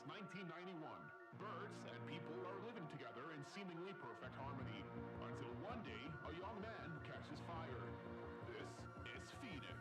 1991. Birds and people are living together in seemingly perfect harmony. Until one day, a young man catches fire. This is Phoenix.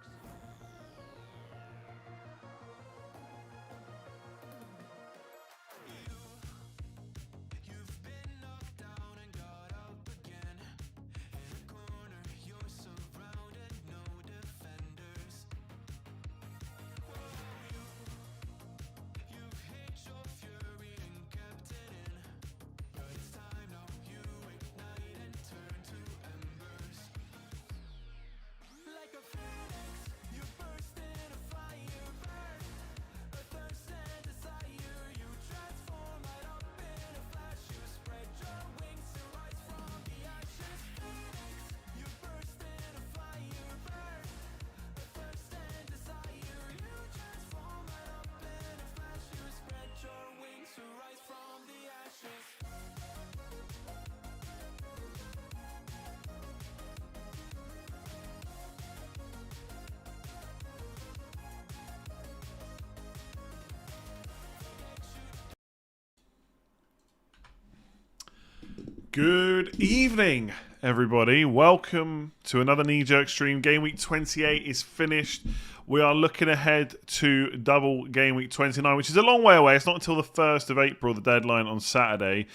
Good evening, everybody. Welcome to another knee-jerk stream. Game week 28 is finished. We are looking ahead to double game week 29, which is a long way away. It's not until the 1st of April, the deadline on Saturday.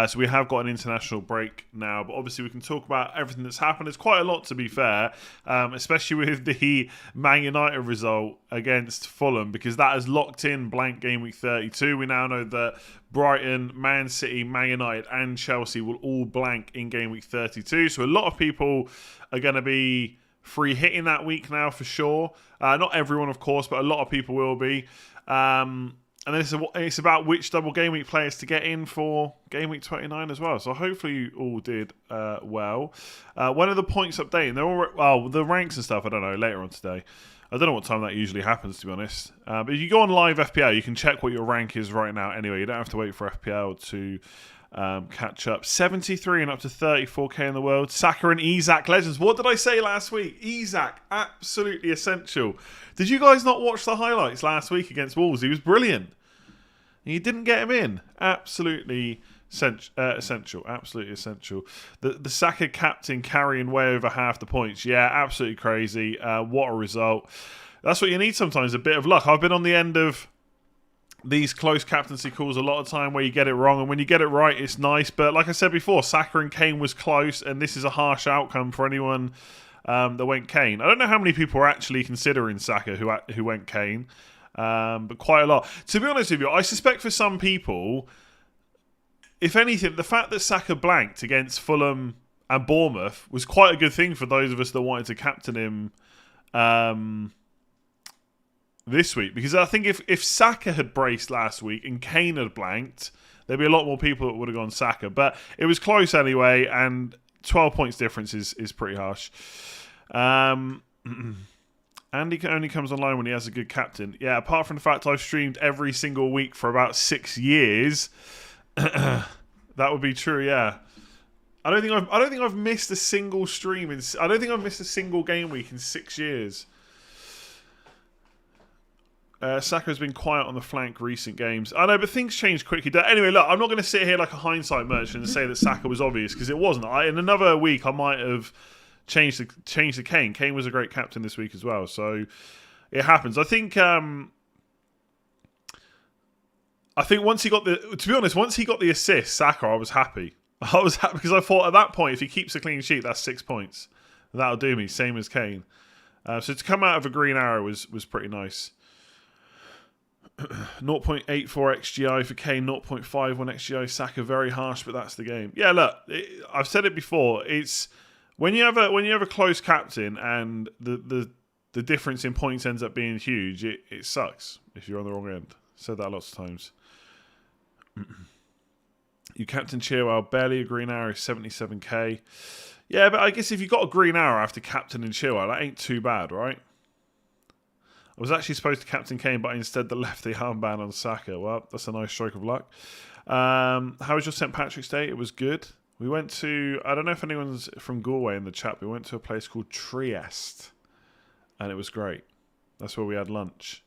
So we have got an international break now. But obviously we can talk about everything that's happened. There's quite a lot, to be fair, especially with the Man United result against Fulham, because that has locked in blank game week 32. We now know that Brighton, Man City, Man United and Chelsea will all blank in game week 32. So a lot of people are going to be free hitting that week now for sure. Not everyone, of course, but a lot of people will be. And then it's about which double game week players to get in for game week 29 as well. So hopefully you all did well. When are the points updating? They're all, the ranks and stuff, I don't know, later on today. I don't know what time that usually happens, to be honest. But if you go on live FPL, you can check what your rank is right now anyway. You don't have to wait for FPL to catch up. 73 and up to 34k in the world. Saka and Isak legends. What did I say last week? Isak, absolutely essential. Did you guys not watch the highlights last week against Wolves? He was brilliant. You didn't get him in. Absolutely essential. Absolutely essential. The Saka captain carrying way over half the points. Yeah, absolutely crazy. What a result. That's what you need sometimes, a bit of luck. I've been on the end of these close captaincy calls a lot of time where you get it wrong, and when you get it right, it's nice. But like I said before, Saka and Kane was close, and this is a harsh outcome for anyone that went Kane. I don't know how many people are actually considering Saka who went Kane, but quite a lot. To be honest with you, I suspect for some people, if anything, the fact that Saka blanked against Fulham and Bournemouth was quite a good thing for those of us that wanted to captain him this week, because I think if Saka had braced last week and Kane had blanked, there'd be a lot more people that would have gone Saka. But it was close anyway, and 12 points difference is pretty harsh. And he only comes online when he has a good captain. Yeah, apart from the fact I've streamed every single week for about 6 years, that would be true. Yeah, I don't think I've missed a single stream I don't think I've missed a single game week in 6 years. Saka has been quiet on the flank recent games. I know, but things change quickly. Anyway, look, I'm not going to sit here like a hindsight merchant and say that Saka was obvious, because it wasn't. In another week, I might have changed the Kane. Kane was a great captain this week as well, so it happens. I think once he got the assist, Saka, I was happy. I was happy because I thought at that point, if he keeps a clean sheet, that's 6 points. That'll do me, same as Kane. So to come out of a green arrow was pretty nice. 0.84 XGI for Kane, 0.51 XGI Saka. Very harsh, but that's the game. Yeah, look, I've said it before. It's when you have a close captain and the difference in points ends up being huge. It sucks if you're on the wrong end. Said that lots of times. You captain Chilwell, barely a green arrow, 77k. Yeah, but I guess if you got a green arrow after captaining Chilwell, that ain't too bad, right? I was actually supposed to captain Kane, but I instead left the armband on Saka. Well, that's a nice stroke of luck. How was your St. Patrick's Day? It was good. We went to, I don't know if anyone's from Galway in the chat, but we went to a place called Trieste, and it was great. That's where we had lunch.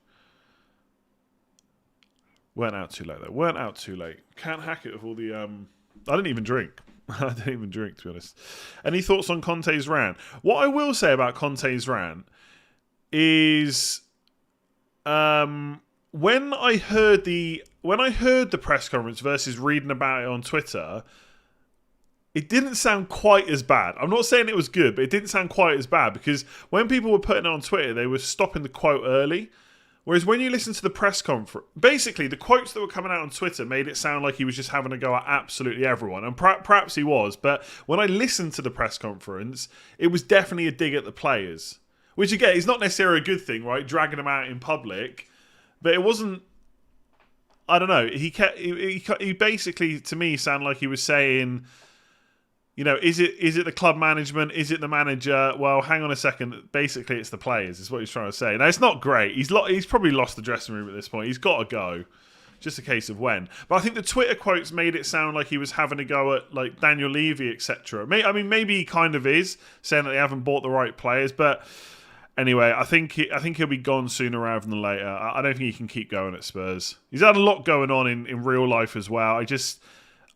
Weren't out too late, though. Weren't out too late. Can't hack it with all the... I didn't even drink. I didn't even drink, to be honest. Any thoughts on Conte's rant? What I will say about Conte's rant is... when I heard the press conference versus reading about it on Twitter, it didn't sound quite as bad. I'm not saying it was good, but it didn't sound quite as bad because when people were putting it on Twitter, they were stopping the quote early. Whereas when you listen to the press conference, basically the quotes that were coming out on Twitter made it sound like he was just having a go at absolutely everyone. And perhaps he was, but when I listened to the press conference, it was definitely a dig at the players. Which again, is not necessarily a good thing, right? Dragging them out in public. But it wasn't... I don't know. He basically, to me, sounded like he was saying... You know, is it the club management? Is it the manager? Well, hang on a second. Basically, it's the players, is what he's trying to say. Now, it's not great. He's probably lost the dressing room at this point. He's got to go. Just a case of when. But I think the Twitter quotes made it sound like he was having a go at like Daniel Levy, etc. I mean, maybe he kind of is, saying that they haven't bought the right players. But anyway, I think he'll be gone sooner rather than later. I don't think he can keep going at Spurs. He's had a lot going on in real life as well.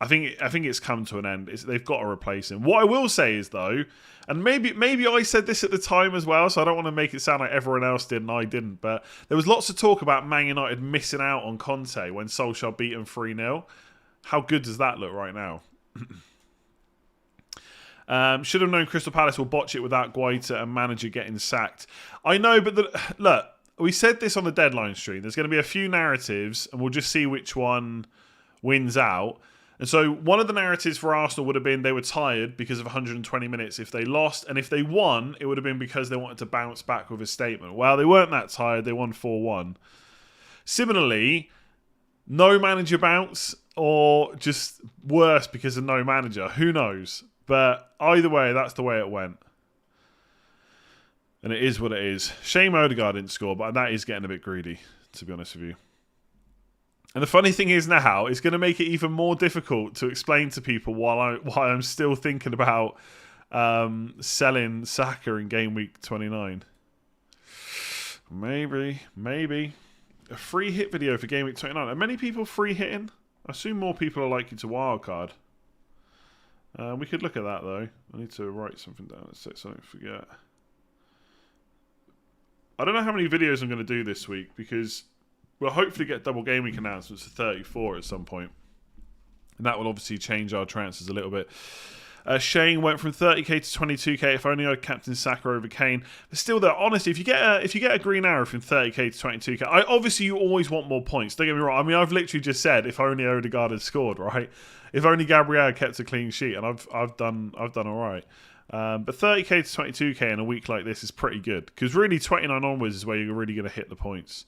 I think it's come to an end. They've got to replace him. What I will say is, though, and maybe I said this at the time as well, so I don't want to make it sound like everyone else did and I didn't, but there was lots of talk about Man United missing out on Conte when Solskjaer beat them 3-0. How good does that look right now? Should have known Crystal Palace will botch it without Guaita and manager getting sacked. I know, but look, we said this on the deadline stream. There's going to be a few narratives, and we'll just see which one wins out. And so one of the narratives for Arsenal would have been they were tired because of 120 minutes if they lost. And if they won, it would have been because they wanted to bounce back with a statement. Well, they weren't that tired. They won 4-1. Similarly, no manager bounce or just worse because of no manager. Who knows? But either way, that's the way it went. And it is what it is. Shame Odegaard didn't score, but that is getting a bit greedy, to be honest with you. And the funny thing is now, it's going to make it even more difficult to explain to people why I'm still thinking about selling Saka in game week 29. Maybe. A free hit video for game week 29. Are many people free hitting? I assume more people are likely to wildcard. We could look at that, though. I need to write something down so I don't forget. I don't know how many videos I'm going to do this week because... we'll hopefully get double game week announcements for 34 at some point. And that will obviously change our transfers a little bit. Shane went from 30k to 22k. If only I had captain Saka over Kane. But still, though, honestly, if you get a green arrow from 30k to 22k, obviously you always want more points. Don't get me wrong. I mean, I've literally just said if only Odegaard had scored, right? If only Gabriel kept a clean sheet, and I've done all right. But 30k to 22k in a week like this is pretty good because really 29 onwards is where you're really going to hit the points.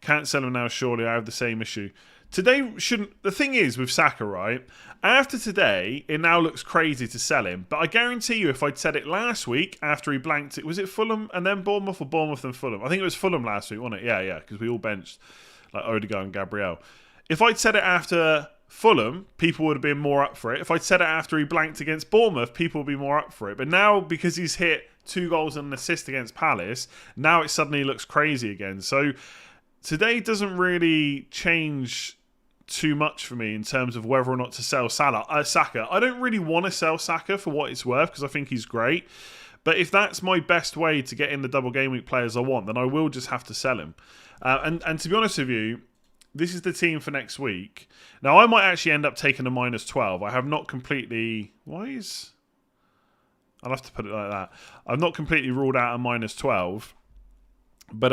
Can't sell him now, surely. I have the same issue. Today shouldn't... The thing is with Saka, right? After today, it now looks crazy to sell him. But I guarantee you, if I'd said it last week after he blanked it... Was it Fulham and then Bournemouth or Bournemouth and Fulham? I think it was Fulham last week, wasn't it? Yeah, because we all benched like Odegaard and Gabriel. If I'd said it after Fulham, people would have been more up for it. If I'd said it after he blanked against Bournemouth, people would be more up for it. But now, because he's hit 2 goals and an assist against Palace, now it suddenly looks crazy again. So... today doesn't really change too much for me in terms of whether or not to sell Saka. I don't really want to sell Saka for what it's worth because I think he's great. But if that's my best way to get in the double game week players I want, then I will just have to sell him. And to be honest with you, this is the team for next week. Now, I might actually end up taking a -12. I have not completely... I'll have to put it like that. I've not completely ruled out a -12. But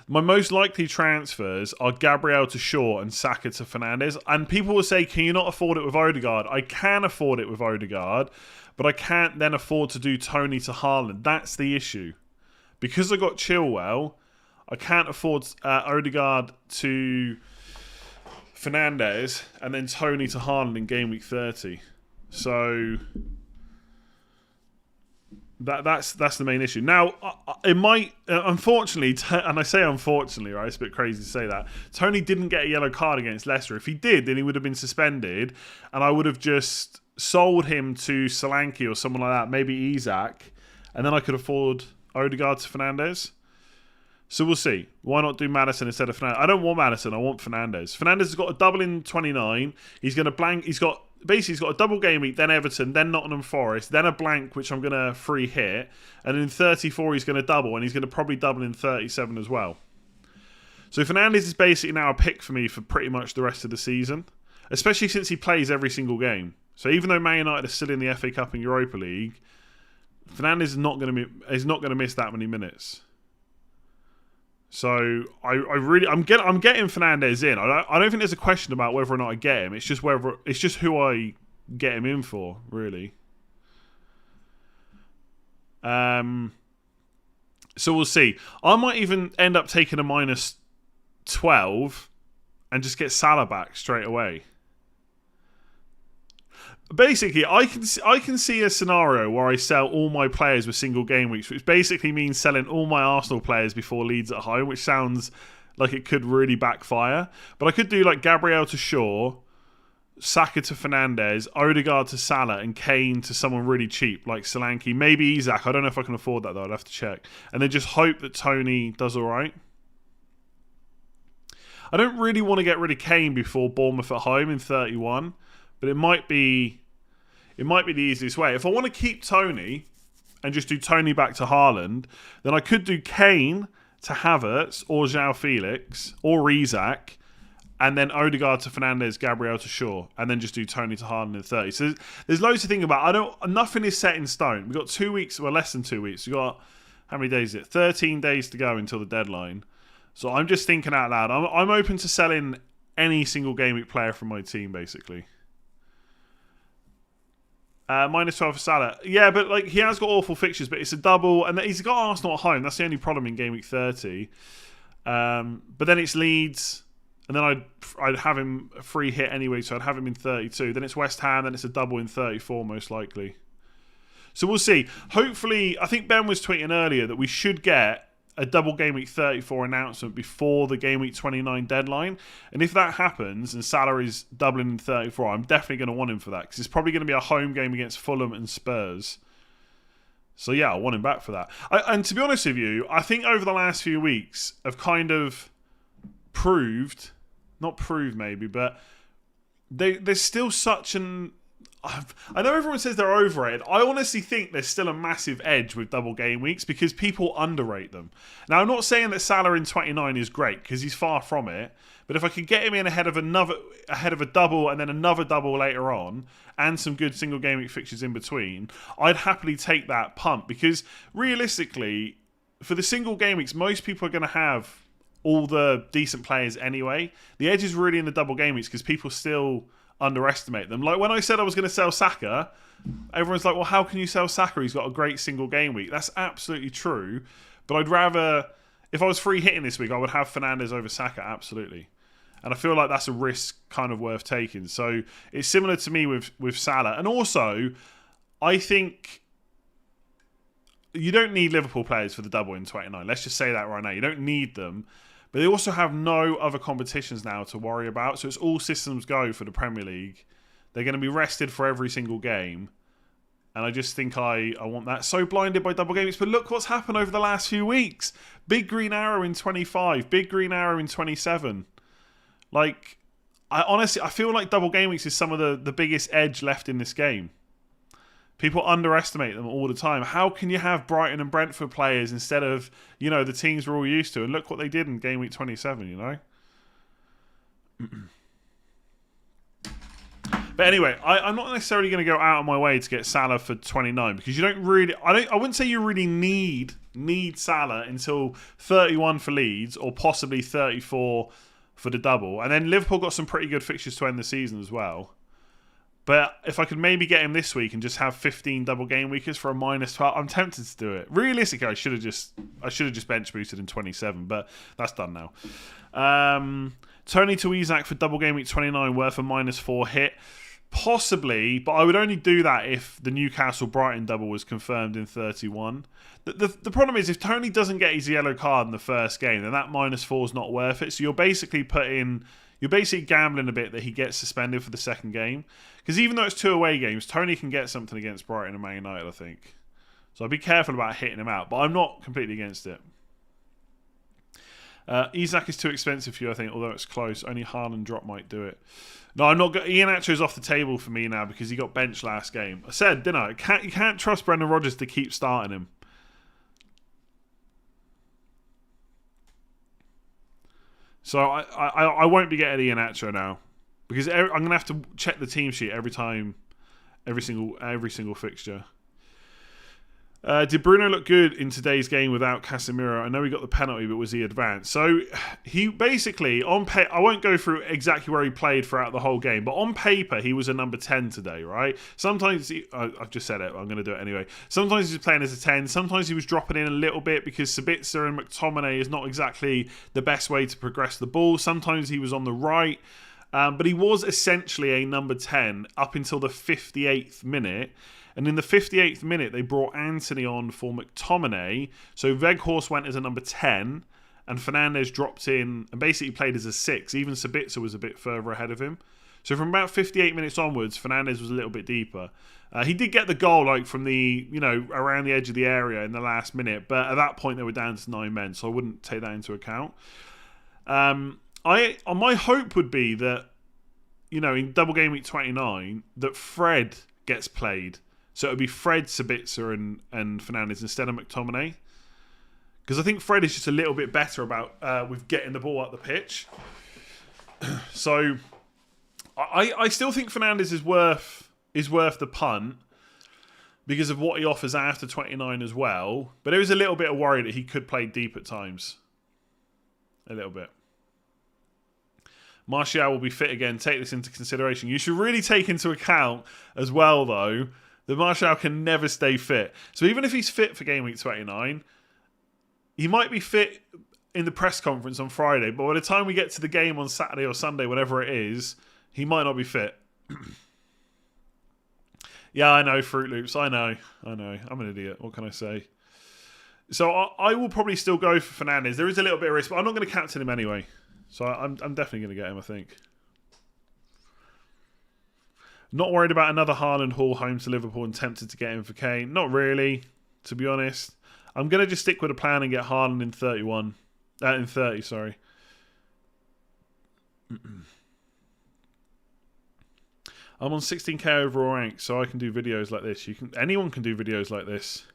my most likely transfers are Gabriel to Shaw and Saka to Fernandes. And people will say, can you not afford it with Odegaard? I can afford it with Odegaard, but I can't then afford to do Tony to Haaland. That's the issue. Because I got Chilwell, I can't afford Odegaard to Fernandes and then Tony to Haaland in game week 30. So... That's the main issue. Now, it might, unfortunately, and I say unfortunately, right? It's a bit crazy to say that. Tony didn't get a yellow card against Leicester. If he did, then he would have been suspended, and I would have just sold him to Solanke or someone like that, maybe Isak, and then I could afford Odegaard to Fernandes. So we'll see. Why not do Maddison instead of Fernandes? I don't want Maddison. I want Fernandes. Fernandes has got a double in 29. He's going to blank. He's got a double game week, then Everton, then Nottingham Forest, then a blank, which I'm going to free hit. And in 34, he's going to double, and he's going to probably double in 37 as well. So Fernandes is basically now a pick for me for pretty much the rest of the season, especially since he plays every single game. So even though Man United are still in the FA Cup and Europa League, Fernandes is not going to miss that many minutes. So I'm getting Fernandes in. I don't think there's a question about whether or not I get him. It's just who I get him in for, really. So we'll see. I might even end up taking a minus 12 and just get Salah back straight away. Basically, I can see a scenario where I sell all my players with single game weeks, which basically means selling all my Arsenal players before Leeds at home, which sounds like it could really backfire. But I could do like Gabriel to Shaw, Saka to Fernandes, Odegaard to Salah, and Kane to someone really cheap like Solanke, maybe Isak. I don't know if I can afford that though. I'd have to check. And then just hope that Tony does all right. I don't really want to get rid of Kane before Bournemouth at home in 31. But it might be the easiest way. If I want to keep Tony and just do Tony back to Haaland, then I could do Kane to Havertz or João Felix or Isak, and then Odegaard to Fernandes, Gabriel to Shaw, and then just do Tony to Haaland in 30. So there's loads to think about. Nothing is set in stone. We've got 2 weeks, well, less than 2 weeks. We've got, how many days is it? 13 days to go until the deadline. So I'm just thinking out loud. I'm open to selling any single game week player from my team, basically. Minus 12 for Salah. Yeah, but like he has got awful fixtures, but it's a double, and he's got Arsenal at home. That's the only problem in game week 30. But then it's Leeds, and then I'd have him a free hit anyway, so I'd have him in 32. Then it's West Ham, then it's a double in 34 most likely. So we'll see. Hopefully, I think Ben was tweeting earlier that we should get a double game week 34 announcement before the game week 29 deadline. And if that happens and Salah is doubling in 34, I'm definitely going to want him for that because it's probably going to be a home game against Fulham and Spurs. So yeah, I want him back for that. And to be honest with you, I think over the last few weeks have kind of proved, not proved maybe, but there's still such an... I know everyone says they're overrated. I honestly think there's still a massive edge with double game weeks because people underrate them. Now, I'm not saying that Salah in 29 is great because he's far from it. But if I could get him in ahead of a double and then another double later on and some good single game week fixtures in between, I'd happily take that punt because realistically, for the single game weeks, most people are going to have all the decent players anyway. The edge is really in the double game weeks because people still underestimate them. Like when I said I was going to sell Saka, everyone's like, well, how can you sell Saka? He's got a great single game week. That's absolutely true. But I'd rather, if I was free hitting this week, I would have Fernandes over Saka, absolutely. And I feel like that's a risk kind of worth taking. So it's similar to me with Salah. And also, I think you don't need Liverpool players for the double in 29. Let's just say that right now. You don't need them. But they also have no other competitions now to worry about. So it's all systems go for the Premier League. They're going to be rested for every single game. And I just think I want that. So blinded by double games. But look what's happened over the last few weeks. Big green arrow in 25. Big green arrow in 27. Like, I feel like double game weeks is some of the biggest edge left in this game. People underestimate them all the time. How can you have Brighton and Brentford players instead of, the teams we're all used to? And look what they did in game week 27, But anyway, I'm not necessarily going to go out of my way to get Salah for 29 because you don't really... I wouldn't say you really need Salah until 31 for Leeds or possibly 34 for the double. And then Liverpool got some pretty good fixtures to end the season as well. But if I could maybe get him this week and just have 15 double game weekers for a minus 12, I'm tempted to do it. Realistically, I should have just bench boosted in 27, but that's done now. Tony to Isak for double game week 29 worth a minus 4 hit. Possibly, but I would only do that if the Newcastle Brighton double was confirmed in 31. The problem is if Tony doesn't get his yellow card in the first game, then that minus 4 is not worth it. So you're basically gambling a bit that he gets suspended for the second game. Because even though it's 2 away games, Tony can get something against Brighton and Man United, I think. So I'd be careful about hitting him out. But I'm not completely against it. Isak is too expensive for you, I think, although it's close. Only Haaland drop might do it. No, I'm not. Iheanacho's off the table for me now because he got benched last game. I said, didn't I? You can't trust Brendan Rodgers to keep starting him. So I won't be getting Iheanacho now because I'm going to have to check the team sheet every single fixture. Did Bruno look good in today's game without Casemiro? I know he got the penalty, but was he advanced? So he basically, I won't go through exactly where he played throughout the whole game, but on paper, he was a number 10 today, right? Sometimes, I've just said it, I'm going to do it anyway. Sometimes he was playing as a 10, sometimes he was dropping in a little bit because Sabitzer and McTominay is not exactly the best way to progress the ball. Sometimes he was on the right, but he was essentially a number 10 up until the 58th minute. And in the 58th minute, they brought Anthony on for McTominay. So Weghorst went as a number 10, and Fernandes dropped in and basically played as a 6. Even Sabitzer was a bit further ahead of him. So from about 58 minutes onwards, Fernandes was a little bit deeper. He did get the goal from the, around the edge of the area in the last minute, but at that point they were down to 9 men, so I wouldn't take that into account. My hope would be that, in double game week 29, that Fred gets played. So it would be Fred, Sabitzer and Fernandes instead of McTominay. Because I think Fred is just a little bit better about with getting the ball up the pitch. So I still think Fernandes is worth the punt because of what he offers after 29 as well. But there is a little bit of worry that he could play deep at times. A little bit. Martial will be fit again. Take this into consideration. You should really take into account as well, though, that Martial can never stay fit. So even if he's fit for game week 29, he might be fit in the press conference on Friday, but by the time we get to the game on Saturday or Sunday, whatever it is, he might not be fit. Yeah, I know, Fruit Loops. I know. I'm an idiot. What can I say? So I will probably still go for Fernandes. There is a little bit of risk, but I'm not going to captain him anyway. So I'm definitely going to get him, I think. Not worried about another Haaland haul home to Liverpool and tempted to get him for Kane. Not really, to be honest. I'm going to just stick with a plan and get Haaland in 30, sorry. I'm on 16k overall rank, so I can do videos like this. Anyone can do videos like this.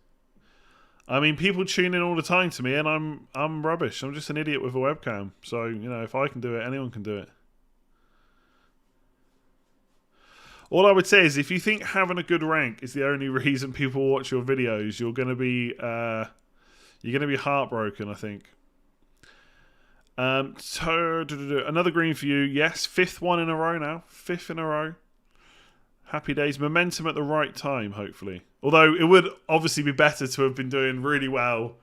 I mean, people tune in all the time to me, and I'm rubbish. I'm just an idiot with a webcam. So, if I can do it, anyone can do it. All I would say is, if you think having a good rank is the only reason people watch your videos, you're going to be heartbroken, I think. Another green for you. Yes, 5th one in a row now. 5th in a row. Happy days. Momentum at the right time, hopefully. Although it would obviously be better to have been doing really well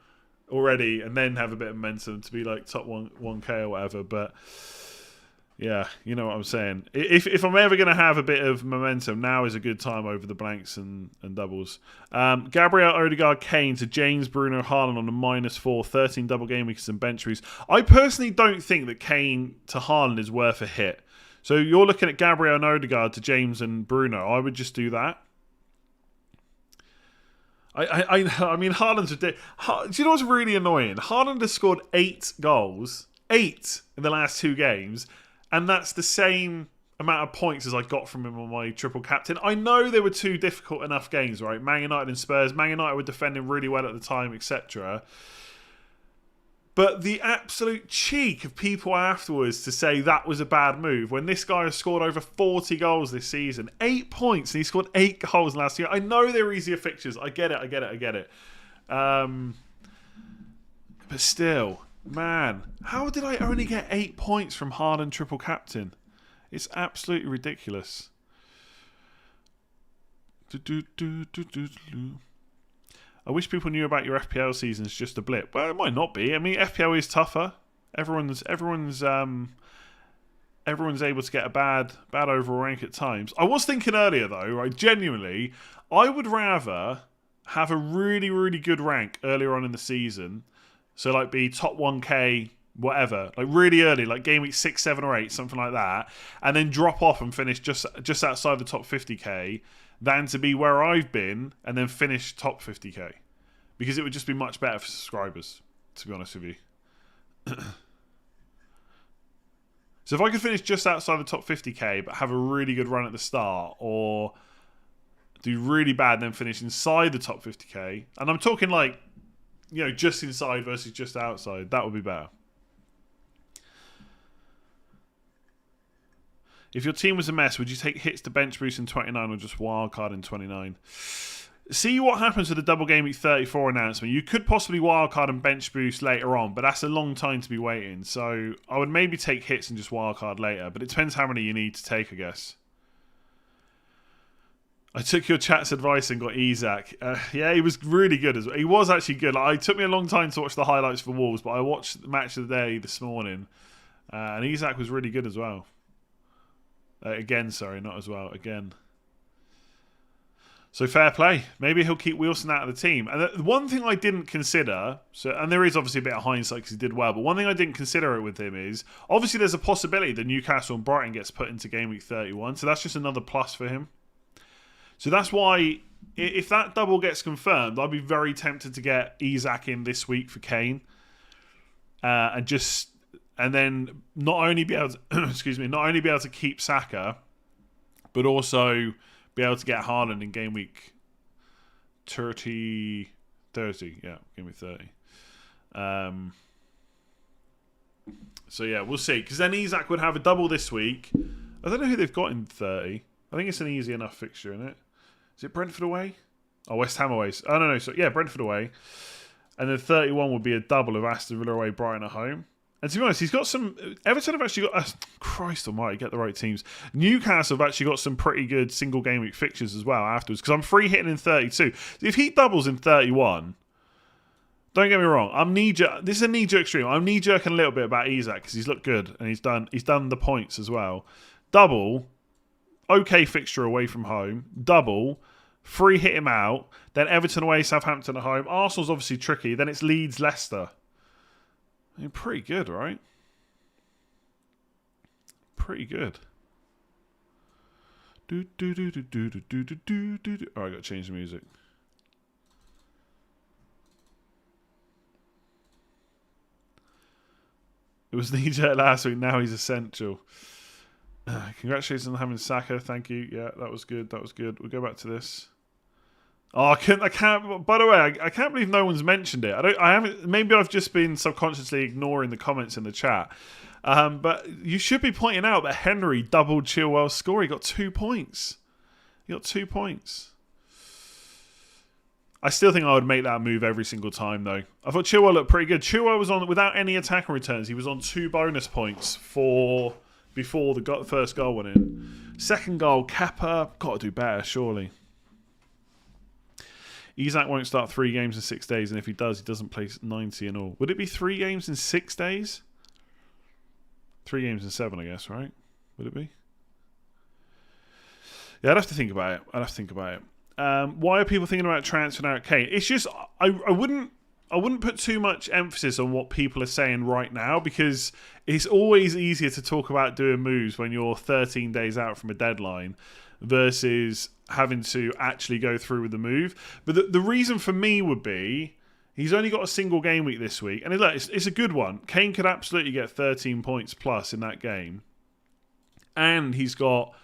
already and then have a bit of momentum to be like top 1k or whatever. But yeah, you know what I'm saying. If I'm ever going to have a bit of momentum, now is a good time over the blanks and doubles. Gabriel, Odegaard, Kane to James, Bruno, Haaland on a -4, 13 double game weeks and bench weeks. I personally don't think that Kane to Haaland is worth a hit. So you're looking at Gabriel and Odegaard to James and Bruno. I would just do that. I mean, Haaland's... Do you know what's really annoying? Haaland has scored 8 goals. 8 in the last 2 games. And that's the same amount of points as I got from him on my triple captain. I know there were 2 difficult enough games, right? Man United and Spurs. Man United were defending really well at the time, etc. But the absolute cheek of people afterwards to say that was a bad move when this guy has scored over 40 goals this season. 8 points and he scored 8 goals last year. I know there were easier fixtures. I get it. But still, man, how did I only get 8 points from Haaland triple captain? It's absolutely ridiculous. I wish people knew about your FPL seasons just a blip. Well, it might not be. I mean, FPL is tougher. Everyone's able to get a bad overall rank at times. I was thinking earlier though, right? Genuinely, I would rather have a really, really good rank earlier on in the season. So like be top 1k, whatever, like really early, like game week 6, 7, or 8, something like that, and then drop off and finish just outside the top 50k. Than to be where I've been and then finish top 50k. Because it would just be much better for subscribers, to be honest with you. So if I could finish just outside the top 50k, but have a really good run at the start, or do really bad and then finish inside the top 50k, and I'm talking like, you know, just inside versus just outside, that would be better. If your team was a mess, would you take hits to bench boost in 29 or just wildcard in 29? See what happens with the double game week 34 announcement. You could possibly wildcard and bench boost later on, but that's a long time to be waiting. So I would maybe take hits and just wildcard later, but it depends how many you need to take, I guess. I took your chat's advice and got Isak. Yeah, he was really good as well. He was actually good. Like, it took me a long time to watch the highlights for Wolves, but I watched the match of the day this morning, and Isak was really good as well. Again, again. So fair play. Maybe he'll keep Wilson out of the team. And the one thing I didn't consider, and there is obviously a bit of hindsight because he did well, but one thing I didn't consider with him is, obviously there's a possibility that Newcastle and Brighton gets put into game week 31, so that's just another plus for him. So that's why, if that double gets confirmed, I'd be very tempted to get Isak in this week for Kane, and then not only be able to, not only be able to keep Saka, but also be able to get Haaland in game week 30. Yeah, game week 30. So yeah, we'll see. Because then Isak would have a double this week. I don't know who they've got in 30. I think it's an easy enough fixture, isn't it? Is it Brentford away? Oh, West Ham away. Oh, no. So yeah, Brentford away. And then 31 would be a double of Aston Villa away, Brighton at home. And to be honest, he's got some... Everton have actually got... Christ almighty, get the right teams. Newcastle have actually got some pretty good single game week fixtures as well afterwards, because I'm free hitting in 32. If he doubles in 31, don't get me wrong, I'm knee-jerk... This is a knee-jerk stream. I'm knee-jerking a little bit about Isak because he's looked good and he's done the points as well. Double, okay fixture away from home. Double, free hit him out. Then Everton away, Southampton at home. Arsenal's obviously tricky. Then it's Leeds, Leicester. I mean, pretty good, right? Pretty good. Alright, I got to change the music. It was knee-jerk last week, now he's essential. Congratulations on having Saka, thank you. Yeah, that was good, We'll go back to this. Oh, I can't. By the way, I can't believe no one's mentioned it. I haven't. Maybe I've just been subconsciously ignoring the comments in the chat. But you should be pointing out that Henry doubled Chilwell's score. He got 2 points. I still think I would make that move every single time, though. I thought Chilwell looked pretty good. Chilwell was on, without any attacking returns, he was on 2 bonus points before the first goal went in. Second goal, Kappa. Got to do better, surely. Isak won't start 3 games in 6 days, and if he does, he doesn't play 90 in all. Would it be 3 games in 6 days? 3 games in 7, I guess, right? Would it be? Yeah, I'd have to think about it. Why are people thinking about transferring out Kane? It's just I wouldn't put too much emphasis on what people are saying right now, because it's always easier to talk about doing moves when you're 13 days out from a deadline versus having to actually go through with the move. But the reason for me would be he's only got a single game week this week, and it's a good one. Kane could absolutely get 13 points plus in that game, and he's got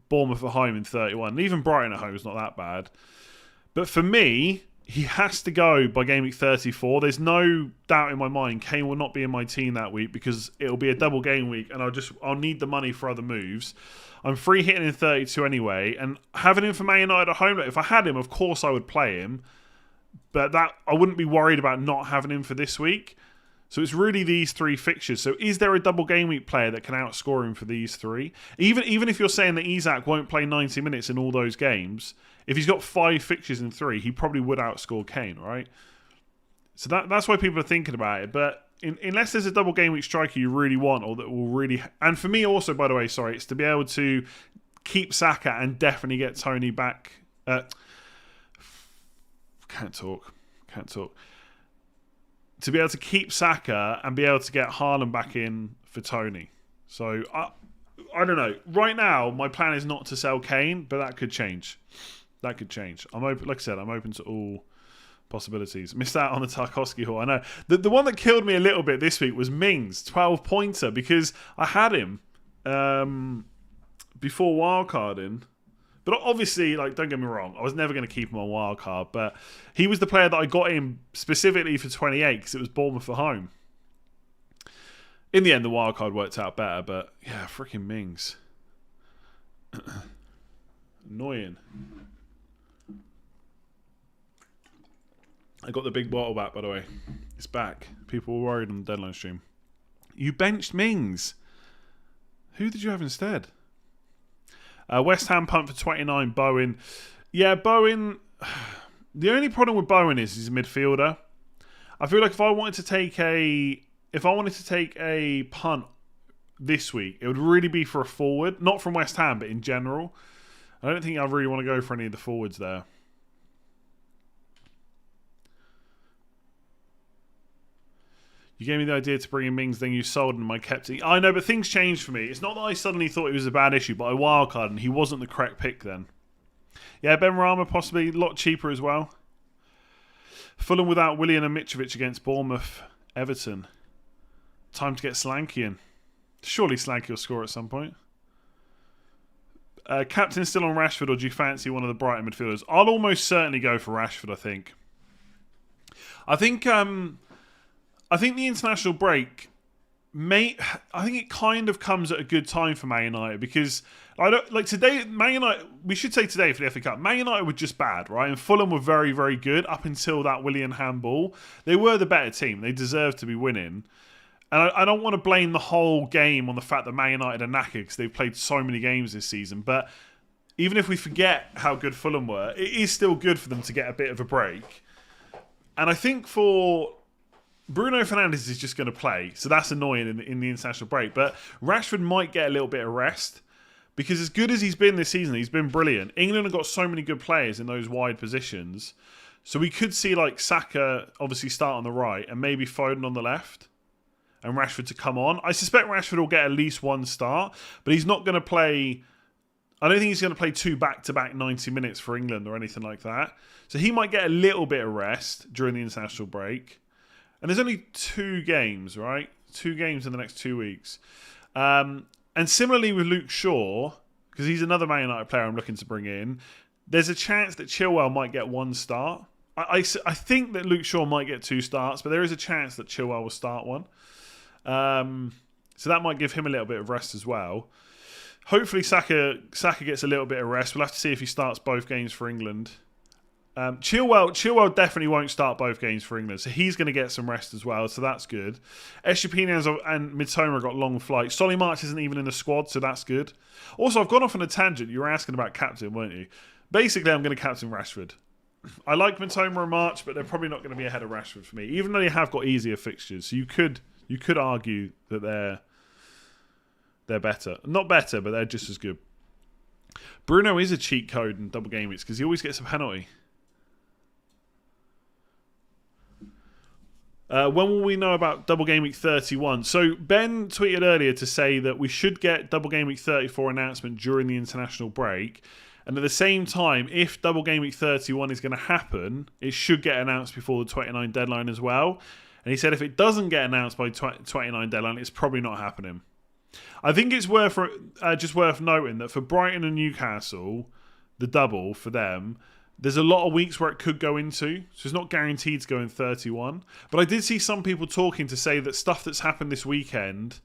Bournemouth at home in 31, and even Brighton at home is not that bad. But for me, he has to go by game week 34. There's no doubt in my mind Kane will not be in my team that week because it'll be a double game week, and I'll need the money for other moves. I'm free hitting in 32 anyway, and having him for Man United at home, if I had him, of course I would play him, but that I wouldn't be worried about not having him for this week. So it's really these 3 fixtures. So is there a double game week player that can outscore him for these 3? Even if you're saying that Isak won't play 90 minutes in all those games, if he's got 5 fixtures in 3, he probably would outscore Kane, right? So that's why people are thinking about it. But unless there's a double game week striker you really want, or that will really... And for me also, by the way, it's to be able to keep Saka and definitely get Tony back... Can't talk. To be able to keep Saka and be able to get Haaland back in for Tony. So, I don't know. Right now, my plan is not to sell Kane, but that could change. I'm open, like I said, I'm open to all possibilities. Missed out on the Tarkowski haul. I know. The one that killed me a little bit this week was Mings, 12-pointer, because I had him. before wildcarding. But obviously, like, don't get me wrong, I was never going to keep him on wildcard. But he was the player that I got in specifically for 28 because it was Bournemouth at home. In the end, the wildcard worked out better. But yeah, freaking Mings. Annoying. I got the big bottle back, by the way. It's back. People were worried on the deadline stream. You benched Mings. Who did you have instead? West Ham punt for 29, Bowen. Yeah, Bowen. The only problem with Bowen is he's a midfielder. I feel like if I wanted to take a punt this week, it would really be for a forward, not from West Ham, but in general. I don't think I really want to go for any of the forwards there. You gave me the idea to bring in Mings, then you sold him and I kept it. I know, but things changed for me. It's not that I suddenly thought it was a bad issue, but I wildcarded and he wasn't the correct pick then. Yeah, Ben Rama possibly a lot cheaper as well. Fulham without Willian and Mitrovic against Bournemouth, Everton. Time to get Slanky in. Surely Slanky will score at some point. Captain still on Rashford, or do you fancy one of the Brighton midfielders? I'll almost certainly go for Rashford, I think. I think the international break I think it kind of comes at a good time for Man United because today, Man United, we should say today for the FA Cup, Man United were just bad, right? And Fulham were very, very good up until that Willian handball. They were the better team. They deserved to be winning. And I don't want to blame the whole game on the fact that Man United are knackered because they've played so many games this season. But even if we forget how good Fulham were, it is still good for them to get a bit of a break. And I think for Bruno Fernandes is just going to play, so that's annoying in the international break. But Rashford might get a little bit of rest because as good as he's been this season, he's been brilliant. England have got so many good players in those wide positions. So we could see like Saka obviously start on the right and maybe Foden on the left and Rashford to come on. I suspect Rashford will get at least one start, but he's not going to play. I don't think he's going to play 2 back-to-back 90 minutes for England or anything like that. So he might get a little bit of rest during the international break. And there's only 2 games, right? 2 games in the next 2 weeks. And similarly with Luke Shaw, because he's another Man United player I'm looking to bring in, there's a chance that Chilwell might get 1 start. I think that Luke Shaw might get 2 starts, but there is a chance that Chilwell will start 1. So that might give him a little bit of rest as well. Hopefully Saka gets a little bit of rest. We'll have to see if he starts both games for England. Chilwell definitely won't start both games for England, so he's going to get some rest as well, so that's good. Estupiñán and Mitoma got long flights. Solly March isn't even in the squad, so that's good. Also, I've gone off on a tangent. You were asking about captain, weren't you? Basically, I'm going to captain Rashford. I like Mitoma and March, but they're probably not going to be ahead of Rashford for me, even though they have got easier fixtures. So you could argue that they're better. Not better, but they're just as good. Bruno is a cheat code in double game weeks because he always gets a penalty. When will we know about Double Game Week 31? So Ben tweeted earlier to say that we should get Double Game Week 34 announcement during the international break. And at the same time, if Double Game Week 31 is going to happen, it should get announced before the 29 deadline as well. And he said if it doesn't get announced by 29 deadline, it's probably not happening. I think it's worth noting that for Brighton and Newcastle, the double for them, there's a lot of weeks where it could go into, so it's not guaranteed to go in 31. But I did see some people talking to say that stuff that's happened this weekend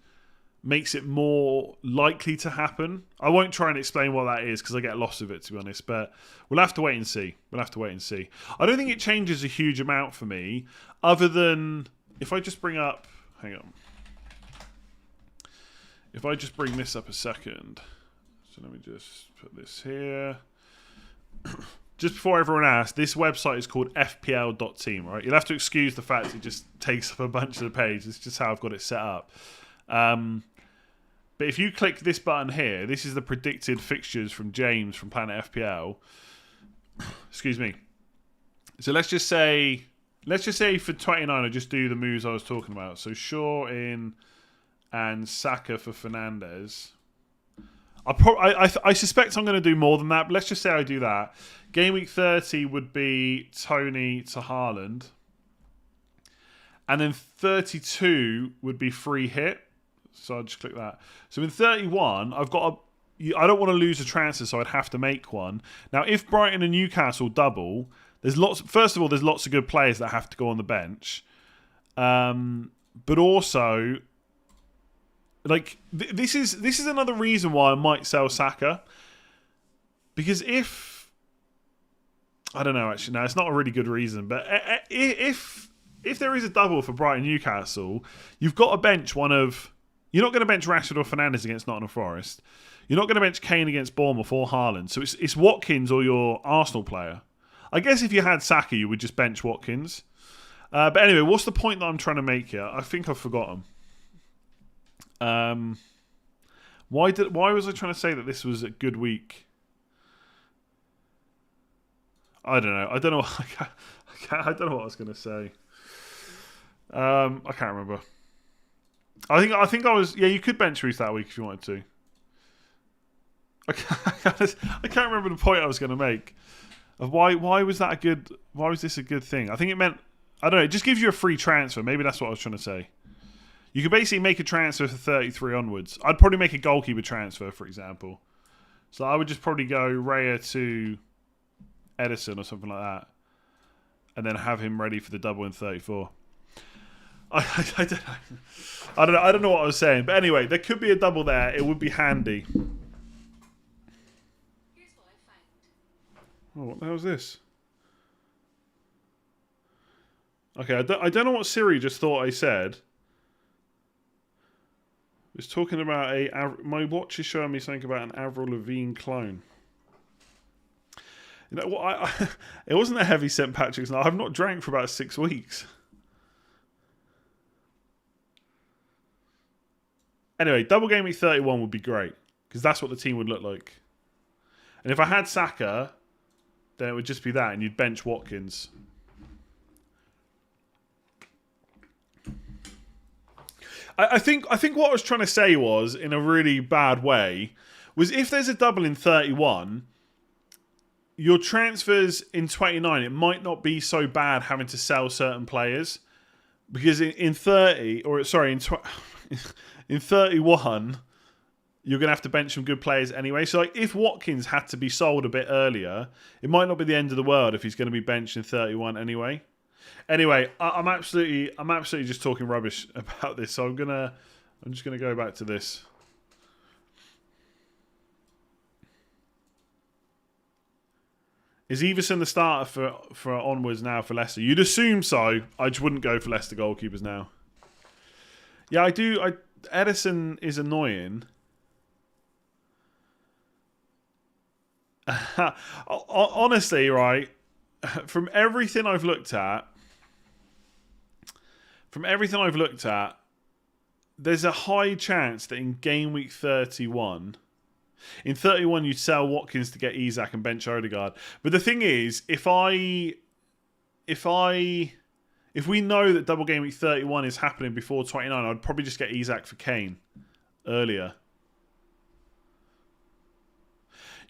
makes it more likely to happen. I won't try and explain what that is because I get lost of it, to be honest. But we'll have to wait and see. I don't think it changes a huge amount for me, other than if I just bring up... Hang on. If I just bring this up a second. So let me just put this here. Just before everyone asks, this website is called FPL.team, right? You'll have to excuse the fact it just takes up a bunch of the page. It's just how I've got it set up. But if you click this button here, this is the predicted fixtures from James from Planet FPL. Excuse me. So let's just say for 29, I just do the moves I was talking about. So Shaw in and Saka for Fernandes. I suspect I'm going to do more than that, but let's just say I do that. Game week 30 would be Tony to Haaland. And then 32 would be free hit So I'll just click that. So in 31, I've got I don't want to lose a transfer, so I'd have to make one. Now, if Brighton and Newcastle double, first of all, there's lots of good players that have to go on the bench. But also, like, this is another reason why I might sell Saka. Because if... I don't know, actually. No, it's not a really good reason. But if there is a double for Brighton Newcastle, you've got to bench one of... You're not going to bench Rashford or Fernandes against Nottingham Forest. You're not going to bench Kane against Bournemouth or Haaland. So it's Watkins or your Arsenal player. I guess if you had Saka, you would just bench Watkins. But anyway, what's the point that I'm trying to make here? I think I've forgotten. Why was I trying to say that this was a good week? I don't know. I don't know. I don't know what I was going to say. I can't remember. I think I was. Yeah, you could bench Reece that week if you wanted to. I can't remember the point I was going to make. Of why was that a good? Why was this a good thing? I think it meant, I don't know. It just gives you a free transfer. Maybe that's what I was trying to say. You could basically make a transfer for 33 onwards. I'd probably make a goalkeeper transfer, for example. So I would just probably go Raya to Edison or something like that, and then have him ready for the double in 34. I don't know what I was saying, but anyway, there could be a double there. It would be handy. Oh, what the hell is this? Okay, I don't know what Siri just thought I said. It was talking about my watch is showing me something about an Avril Lavigne clone. You know what? It wasn't a heavy St. Patrick's night. I've not drank for about 6 weeks. Anyway, double game week 31 would be great because that's what the team would look like. And if I had Saka, then it would just be that, and you'd bench Watkins. I think what I was trying to say was, in a really bad way, was if there's a double in 31, your transfers in 29, it might not be so bad having to sell certain players, because in 31, you're going to have to bench some good players anyway. So, like, if Watkins had to be sold a bit earlier, it might not be the end of the world if he's going to be benched in 31 anyway. Anyway, I'm absolutely just talking rubbish about this. So I'm just gonna go back to this. Is Everson the starter for onwards now for Leicester? You'd assume so. I just wouldn't go for Leicester goalkeepers now. Yeah, I do. Edison is annoying. Honestly, right, from everything I've looked at, there's a high chance that in game week 31, in 31 you'd sell Watkins to get Isak and bench Odegaard. But the thing is, if we know that double game week 31 is happening before 29, I'd probably just get Isak for Kane earlier.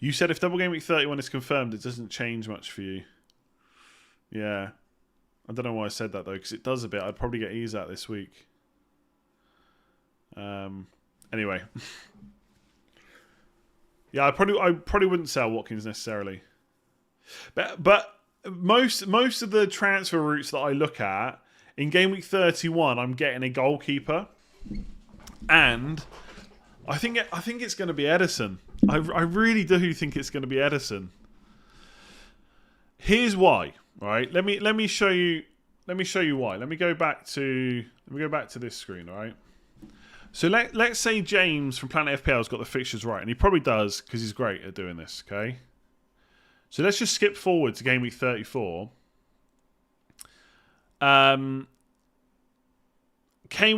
You said if double game week 31 is confirmed, it doesn't change much for you. Yeah. I don't know why I said that, though, because it does a bit. I'd probably get Isak this week. Anyway. Yeah, I probably wouldn't sell Watkins necessarily. But most of the transfer routes that I look at, in game week 31, I'm getting a goalkeeper. And I think it's going to be Edison. I really do think it's going to be Edison. Here's why. Right? Let me show you why. Let me go back to this screen, all right? So let's say James from Planet FPL's got the fixtures right, and he probably does because he's great at doing this, okay? So let's just skip forward to game week 34. Kane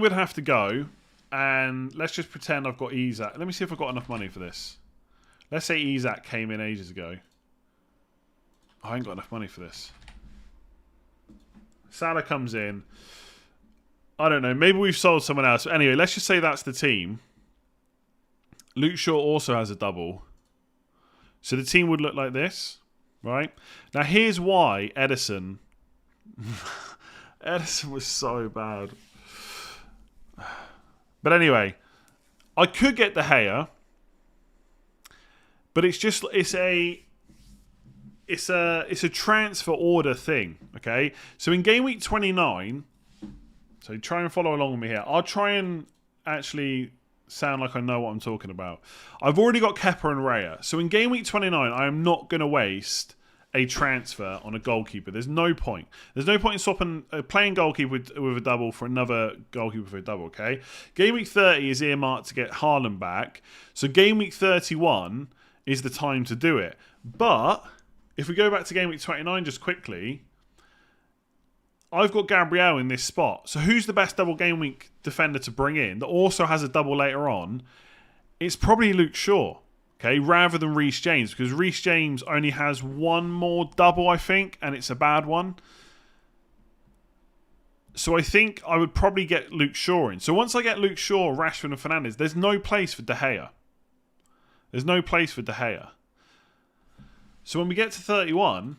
would have to go, and let's just pretend I've got Isak. Let me see if I've got enough money for this. Let's say Isak came in ages ago. I ain't got enough money for this. Salah comes in. I don't know. Maybe we've sold someone else. But anyway, let's just say that's the team. Luke Shaw also has a double. So the team would look like this, right? Now here's why Edison... Edison was so bad. But anyway, I could get De Gea, but it's a transfer order thing, okay? So in game week 29, so try and follow along with me here. I'll try and actually sound like I know what I'm talking about. I've already got Kepa and Raya. So in game week 29, I am not going to waste a transfer on a goalkeeper. There's no point. There's no point in swapping playing goalkeeper with a double for another goalkeeper for a double, okay? Game week 30 is earmarked to get Haaland back. So game week 31 is the time to do it. But if we go back to game week 29 just quickly, I've got Gabriel in this spot. So who's the best double game week defender to bring in that also has a double later on? It's probably Luke Shaw, okay, rather than Reece James, because Reece James only has one more double, I think, and it's a bad one. So I think I would probably get Luke Shaw in. So once I get Luke Shaw, Rashford and Fernandes, there's no place for De Gea. There's no place for De Gea. So when we get to 31,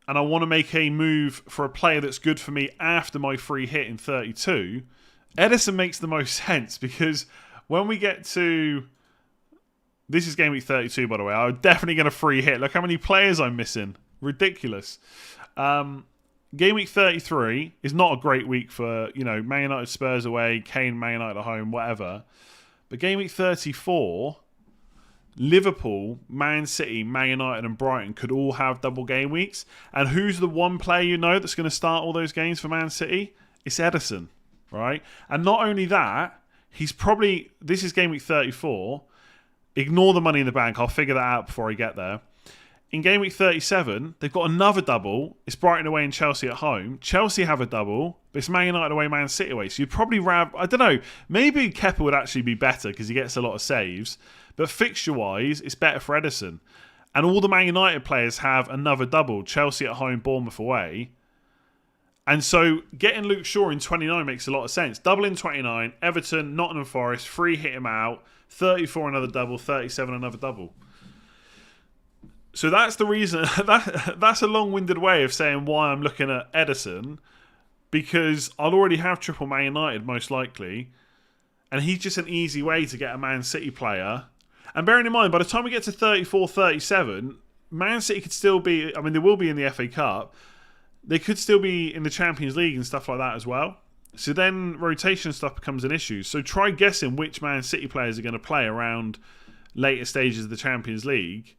and I want to make a move for a player that's good for me after my free hit in 32, Ederson makes the most sense, because when we get to... This is game week 32, by the way. I'm definitely going to free hit. Look how many players I'm missing. Ridiculous. Game week 33 is not a great week for, Man United, Spurs away, Kane, Man United at home, whatever. But game week 34... Liverpool, Man City, Man United and Brighton could all have double game weeks. And who's the one player that's going to start all those games for Man City? It's Ederson, right? And not only that, he's probably... This is game week 34. Ignore the money in the bank. I'll figure that out before I get there. In game week 37, they've got another double. It's Brighton away and Chelsea at home. Chelsea have a double, but it's Man United away, Man City away. So you'd probably I don't know, maybe Kepa would actually be better because he gets a lot of saves. But fixture-wise, it's better for Ederson. And all the Man United players have another double. Chelsea at home, Bournemouth away. And so getting Luke Shaw in 29 makes a lot of sense. Double in 29, Everton, Nottingham Forest, free hit him out. 34 another double, 37 another double. So that's the reason. That's a long-winded way of saying why I'm looking at Ederson, because I'll already have triple Man United most likely, and he's just an easy way to get a Man City player. And bearing in mind, by the time we get to 34, 37, Man City could still be... I mean, they will be in the FA Cup. They could still be in the Champions League and stuff like that as well. So then rotation stuff becomes an issue. So try guessing which Man City players are going to play around later stages of the Champions League.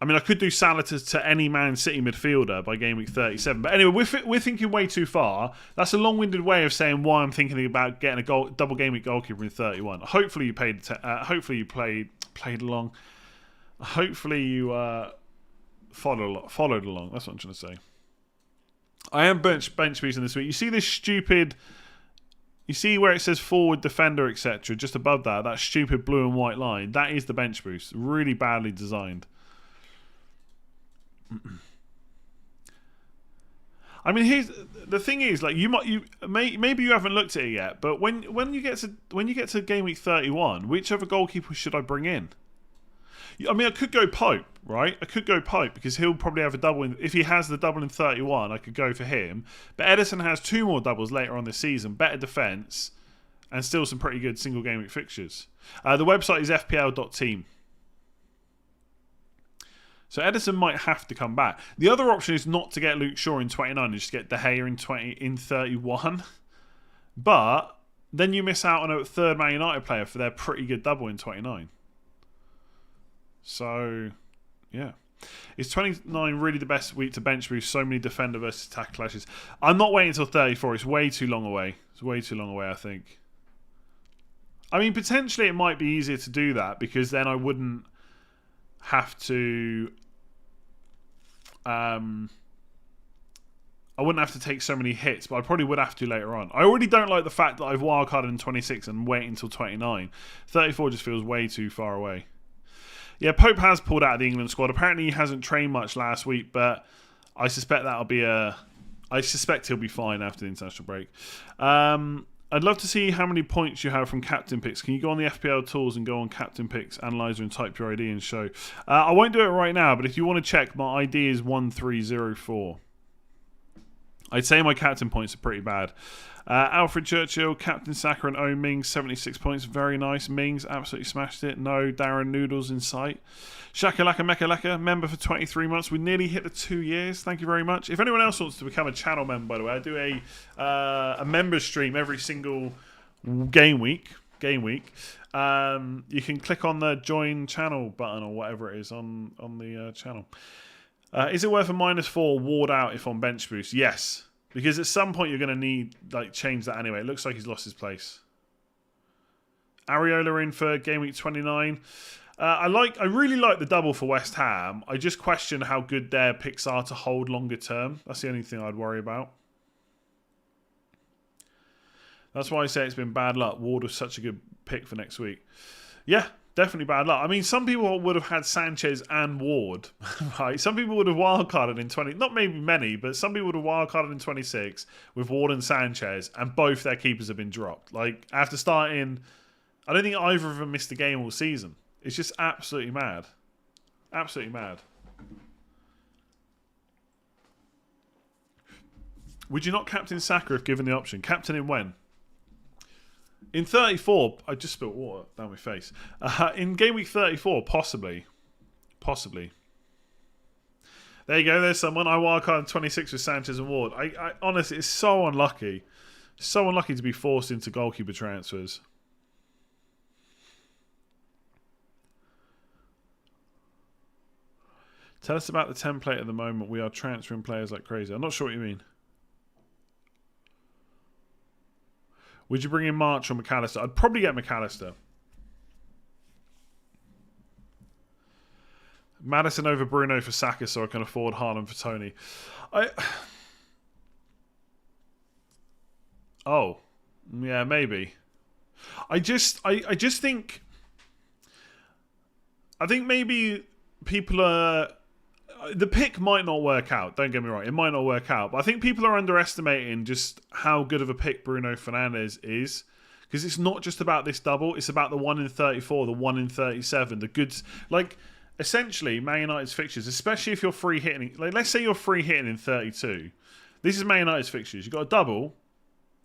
I mean, I could do Salah to any Man City midfielder by game week 37. But anyway, we're thinking way too far. That's a long-winded way of saying why I'm thinking about getting a double game week goalkeeper in 31. Hopefully you played along. Hopefully you followed along. That's what I'm trying to say. I am bench boosting this week. You see this stupid... You see where it says forward, defender, etc. Just above that stupid blue and white line. That is the bench boost. Really badly designed. I mean, here's the thing: is like maybe you haven't looked at it yet, but when you get to game week 31, which other goalkeeper should I bring in? I mean, I could go Pope, right? I could go Pope because he'll probably have a double. If he has the double in 31, I could go for him. But Ederson has 2 more doubles later on this season, better defence, and still some pretty good single game week fixtures. The website is fpl.team. So Ederson might have to come back. The other option is not to get Luke Shaw in 29 and just get De Gea in 31. But then you miss out on a third Man United player for their pretty good double in 29. So, yeah. Is 29 really the best week to bench boost so many defender versus attack clashes? I'm not waiting until 34. It's way too long away. It's way too long away, I think. I mean, potentially it might be easier to do that because then I wouldn't have to... I wouldn't have to take so many hits, but I probably would have to later on. I already don't like the fact that I've wildcarded in 26 and wait until 29. 34 just feels way too far away. Yeah, Pope has pulled out of the England squad. Apparently he hasn't trained much last week, but I suspect that'll be I suspect he'll be fine after the international break. I'd love to see how many points you have from captain picks. Can you go on the FPL tools and go on captain picks analyzer and type your ID and show? I won't do it right now, but if you want to check, my ID is 1304. I'd say my captain points are pretty bad. Alfred Churchill, Captain Saka and O Mings, 76 points. Very nice. Mings absolutely smashed it. No Darren Noodles in sight. Shakalaka Mekalaka, member for 23 months. We nearly hit the 2 years. Thank you very much. If anyone else wants to become a channel member, by the way, I do a members stream every single game week. You can click on the join channel button or whatever it is on the channel. Is it worth a -4 ward out if on bench boost? Yes. Because at some point you're going to need change that anyway. It looks like he's lost his place. Areola in for game week 29. I really like the double for West Ham. I just question how good their picks are to hold longer term. That's the only thing I'd worry about. That's why I say it's been bad luck. Ward was such a good pick for next week. Yeah. Definitely bad luck. I mean, some people would have had Sanchez and Ward, right? Some people would have wildcarded in 20... Not maybe many, but some people would have wildcarded in 26 with Ward and Sanchez, and both their keepers have been dropped. After starting... I don't think either of them missed a game all season. It's just absolutely mad. Absolutely mad. Would you not captain Saka if given the option? Captain him when? In 34, I just spilled water down my face. In game week 34, possibly. Possibly. There you go, there's someone. I wildcard 26 with Sanchez and Ward. I honestly, it's so unlucky. So unlucky to be forced into goalkeeper transfers. Tell us about the template at the moment. We are transferring players like crazy. I'm not sure what you mean. Would you bring in March or McAllister? I'd probably get McAllister. Maddison over Bruno for Saka so I can afford Haaland for Tony. Oh. Yeah, maybe. I think maybe people are... The pick might not work out. Don't get me wrong. It might not work out. But I think people are underestimating just how good of a pick Bruno Fernandes is. Because it's not just about this double. It's about the 1 in 34, the 1 in 37. The goods... essentially, Man United's fixtures, especially if you're free hitting... let's say you're free hitting in 32. This is Man United's fixtures. You've got a double...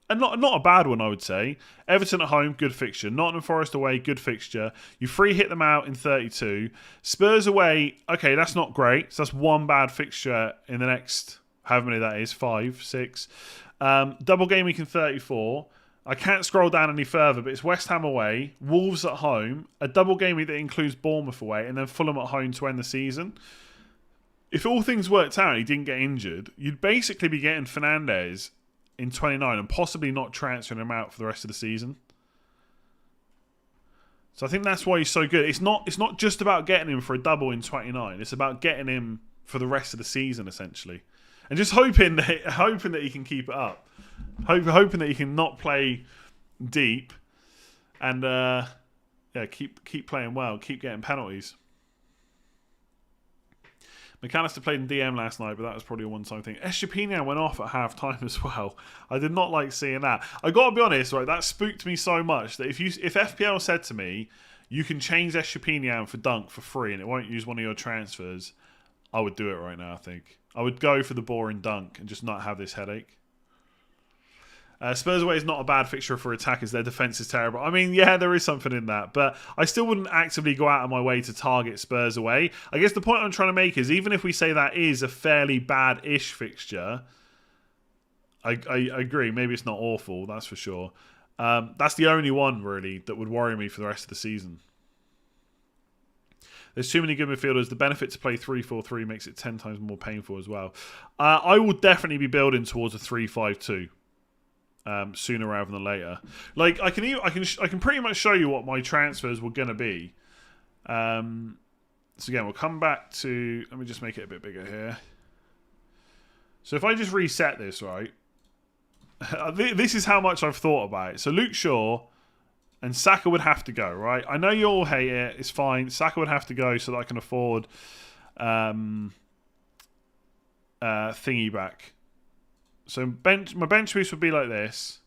And not a bad one, I would say. Everton at home, good fixture. Nottingham Forest away, good fixture. You free hit them out in 32. Spurs away, okay, that's not great. So that's one bad fixture in the next, however many that is, 5, 6. Double game week in 34. I can't scroll down any further, but it's West Ham away, Wolves at home, a double game week that includes Bournemouth away, and then Fulham at home to end the season. If all things worked out and he didn't get injured, you'd basically be getting Fernandes in 29 and possibly not transferring him out for the rest of the season. So I think that's why he's so good. It's not just about getting him for a double in 29. It's about getting him for the rest of the season, essentially. And just hoping that he can keep it up. Hoping that he can not play deep and keep playing well, keep getting penalties. McAllister played in DM last night, but that was probably a one-time thing. Estepinian went off at half-time as well. I did not like seeing that. I got to be honest, right? That spooked me so much that if FPL said to me, you can change Estepinian for Dunk for free and it won't use one of your transfers, I would do it right now, I think. I would go for the boring Dunk and just not have this headache. Spurs away is not a bad fixture for attackers. Their defence is terrible. I mean, yeah, there is something in that. But I still wouldn't actively go out of my way to target Spurs away. I guess the point I'm trying to make is even if we say that is a fairly bad-ish fixture, I agree. Maybe it's not awful, that's for sure. That's the only one, really, that would worry me for the rest of the season. There's too many good midfielders. The benefit to play 3-4-3 makes it 10 times more painful as well. I will definitely be building towards a 3-5-2. Sooner rather than later. Like I can pretty much show you what my transfers were going to be. So again, we'll come back to. Let me just make it a bit bigger here. So if I just reset this, right, this is how much I've thought about it. So Luke Shaw and Saka would have to go, right? I know you all hate it. It's fine. Saka would have to go so that I can afford thingy back. So my bench boost would be like this.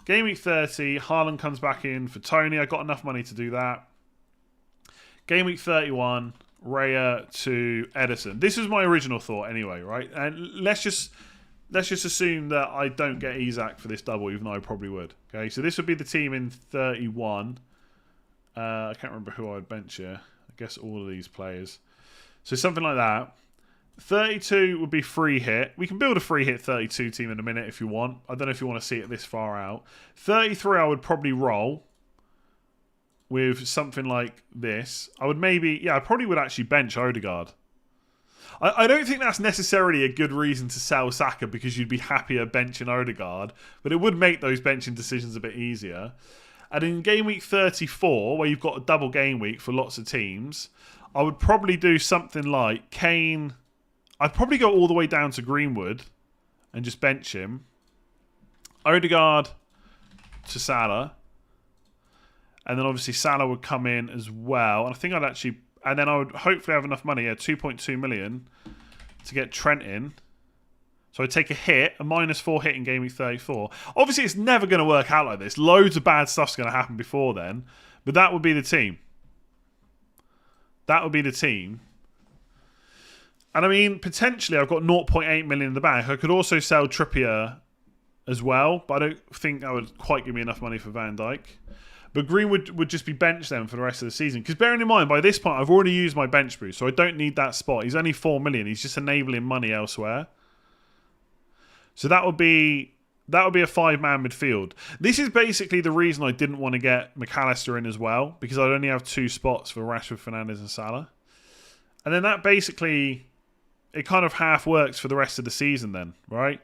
Game week 30, Haaland comes back in for Tony. I got enough money to do that. Game week 31, Raya to Edison. This was my original thought anyway, right? And let's just let's just assume that I don't get Isak for this double, even though I probably would. Okay, so this would be the team in 31. I can't remember who I would bench here. I guess all of these players. So something like that. 32 would be free hit. We can build a free hit 32 team in a minute if you want. I don't know if you want to see it this far out. 33 I would probably roll with something like this. I would maybe... I probably would actually bench Odegaard. I don't think that's necessarily a good reason to sell Saka because you'd be happier benching Odegaard, but it would make those benching decisions a bit easier. And in game week 34, where you've got a double game week for lots of teams, I would probably do something like Kane. I'd probably go all the way down to Greenwood and just bench him. Odegaard to Salah. And then obviously Salah would come in as well. And I think I'd actually... And then I would hopefully have enough money, 2.2 million, to get Trent in. So I'd take a hit, a -4 hit in game week 34. Obviously, it's never going to work out like this. Loads of bad stuff's going to happen before then. But that would be the team. That would be the team. And I mean, potentially, I've got 0.8 million in the bank. I could also sell Trippier as well. But I don't think that would quite give me enough money for Van Dijk. But Greenwood would just be benched then for the rest of the season. Because bearing in mind, by this point, I've already used my bench boost. So I don't need that spot. He's only 4 million. He's just enabling money elsewhere. So that would be a 5-man midfield. This is basically the reason I didn't want to get McAllister in as well. Because I'd only have 2 spots for Rashford, Fernandes and Salah. And then that basically... It kind of half works for the rest of the season then, right?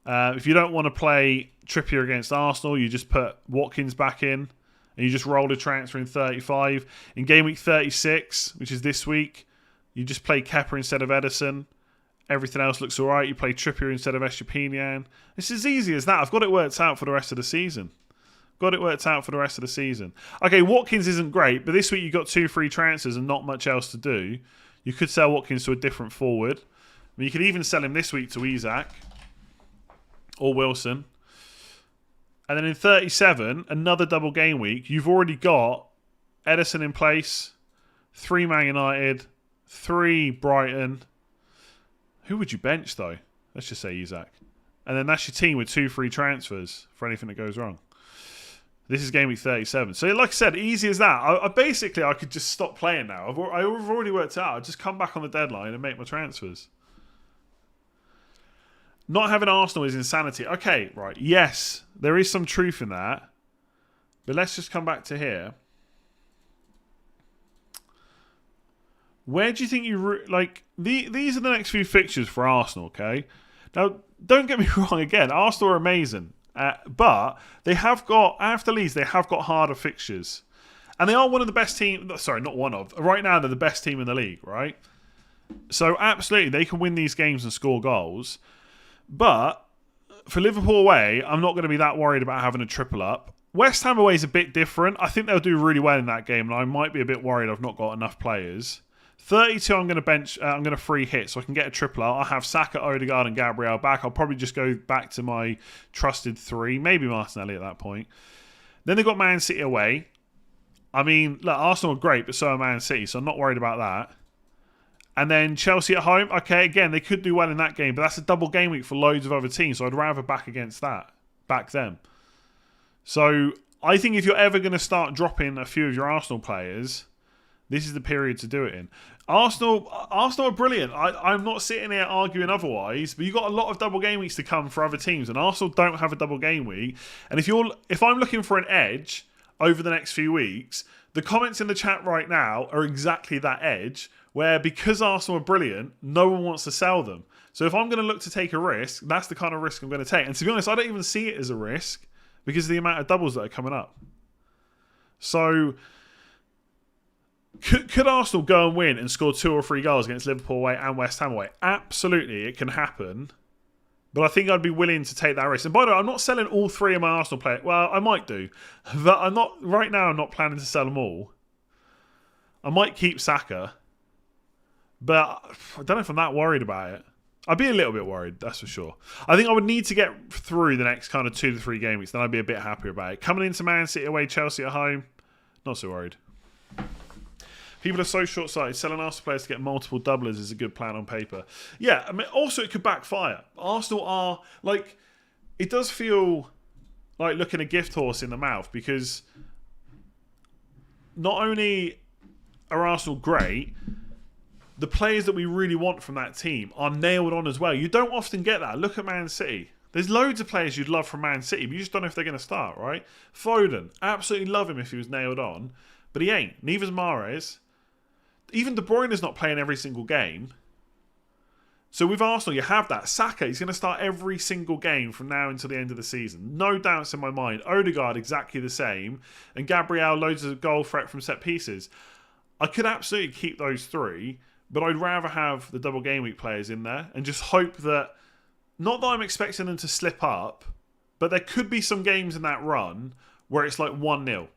If you don't want to play Trippier against Arsenal, you just put Watkins back in. And you just roll a transfer in 35. In game week 36, which is this week, you just play Kepa instead of Ederson. Everything else looks alright. You play Trippier instead of Estupiñán. It's as easy as that. I've got it worked out for the rest of the season. Okay, Watkins isn't great, but this week you got 2 free transfers and not much else to do. You could sell Watkins to a different forward. I mean, you could even sell him this week to Isak or Wilson. And then in 37, another double game week, you've already got Ederson in place, 3 Man United, 3 Brighton. Who would you bench, though? Let's just say Isak. And then that's your team with 2 free transfers for anything that goes wrong. This is game week 37. So like I said, easy as that. I could just stop playing now. I've already worked out. I'll just come back on the deadline and make my transfers. Not having Arsenal is insanity. Okay, right. Yes, there is some truth in that. But let's just come back to here. Where do you think these are the next few fixtures for Arsenal, okay? Now, don't get me wrong again. Arsenal are amazing. But they have got, after Leeds, they have got harder fixtures. And they are one of the best teams. Sorry, not one of. Right now, they're the best team in the league, right? So, absolutely, they can win these games and score goals. But for Liverpool away, I'm not going to be that worried about having a triple up. West Ham away is a bit different. I think they'll do really well in that game, and I might be a bit worried I've not got enough players. 32, I'm going to bench. I'm going to free hit, so I can get a triple up. I'll have Saka, Odegaard, and Gabriel back. I'll probably just go back to my trusted 3, maybe Martinelli at that point. Then they've got Man City away. I mean, look, Arsenal are great, but so are Man City, so I'm not worried about that. And then Chelsea at home. Okay, again, they could do well in that game, but that's a double game week for loads of other teams, so I'd rather back them. So I think if you're ever going to start dropping a few of your Arsenal players, this is the period to do it in. Arsenal are brilliant. I'm not sitting here arguing otherwise, but you've got a lot of double game weeks to come for other teams, and Arsenal don't have a double game week. And if I'm looking for an edge over the next few weeks, the comments in the chat right now are exactly that edge, where because Arsenal are brilliant, no one wants to sell them. So if I'm going to look to take a risk, that's the kind of risk I'm going to take. And to be honest, I don't even see it as a risk because of the amount of doubles that are coming up. So could Arsenal go and win and score 2 or 3 goals against Liverpool away and West Ham away? Absolutely, it can happen. But I think I'd be willing to take that risk. And by the way, I'm not selling all 3 of my Arsenal players. Well, I might do. But I'm not planning to sell them all. I might keep Saka. But I don't know if I'm that worried about it. I'd be a little bit worried, that's for sure. I think I would need to get through the next kind of 2 to 3 game weeks. Then I'd be a bit happier about it. Coming into Man City away, Chelsea at home, not so worried. People are so short-sighted. Selling Arsenal players to get multiple doublers is a good plan on paper. Yeah, I mean, also it could backfire. Arsenal are, like, it does feel like looking a gift horse in the mouth because not only are Arsenal great, the players that we really want from that team are nailed on as well. You don't often get that. Look at Man City. There's loads of players you'd love from Man City, but you just don't know if they're going to start, right? Foden, absolutely love him if he was nailed on, but he ain't. Neither's Mahrez. Even De Bruyne is not playing every single game. So with Arsenal, you have that. Saka, he's going to start every single game from now until the end of the season. No doubts in my mind. Odegaard, exactly the same. And Gabriel, loads of goal threat from set pieces. I could absolutely keep those three, but I'd rather have the double game week players in there and just hope that, not that I'm expecting them to slip up, but there could be some games in that run where it's like 1-0.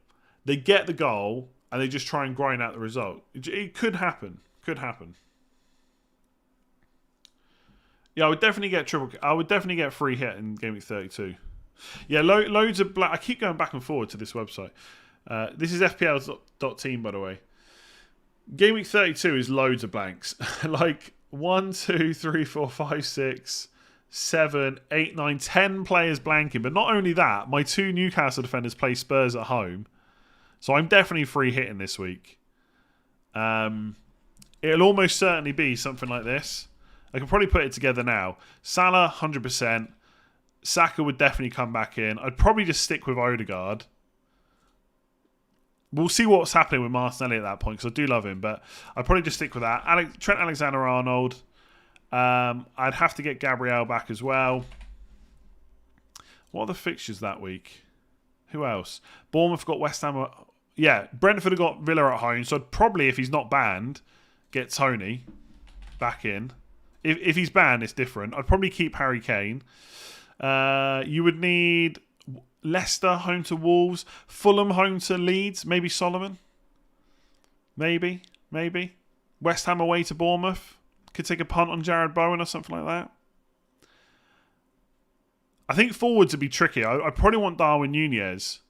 They get the goal and they just try and grind out the result. It could happen. Could happen. Yeah, I would definitely get free hit in Game Week 32. Yeah, loads of black. I keep going back and forward to this website. This is FPL.team, by the way. Game Week 32 is loads of blanks. Like 1, 2, 3, 4, 5, 6, 7, 8, 9, 10 players blanking. But not only that, my 2 Newcastle defenders play Spurs at home. So I'm definitely free hitting this week. It'll almost certainly be something like this. I can probably put it together now. Salah, 100%. Saka would definitely come back in. I'd probably just stick with Odegaard. We'll see what's happening with Martinelli at that point, because I do love him, but I'd probably just stick with that. Trent Alexander-Arnold. I'd have to get Gabriel back as well. What are the fixtures that week? Who else? Bournemouth got West Ham. Yeah, Brentford have got Villa at home, so I'd probably, if he's not banned, get Tony back in. If he's banned, it's different. I'd probably keep Harry Kane. You would need Leicester home to Wolves. Fulham home to Leeds. Maybe Solomon. Maybe. West Ham away to Bournemouth. Could take a punt on Jared Bowen or something like that. I think forwards would be tricky. I probably want Darwin Nunez.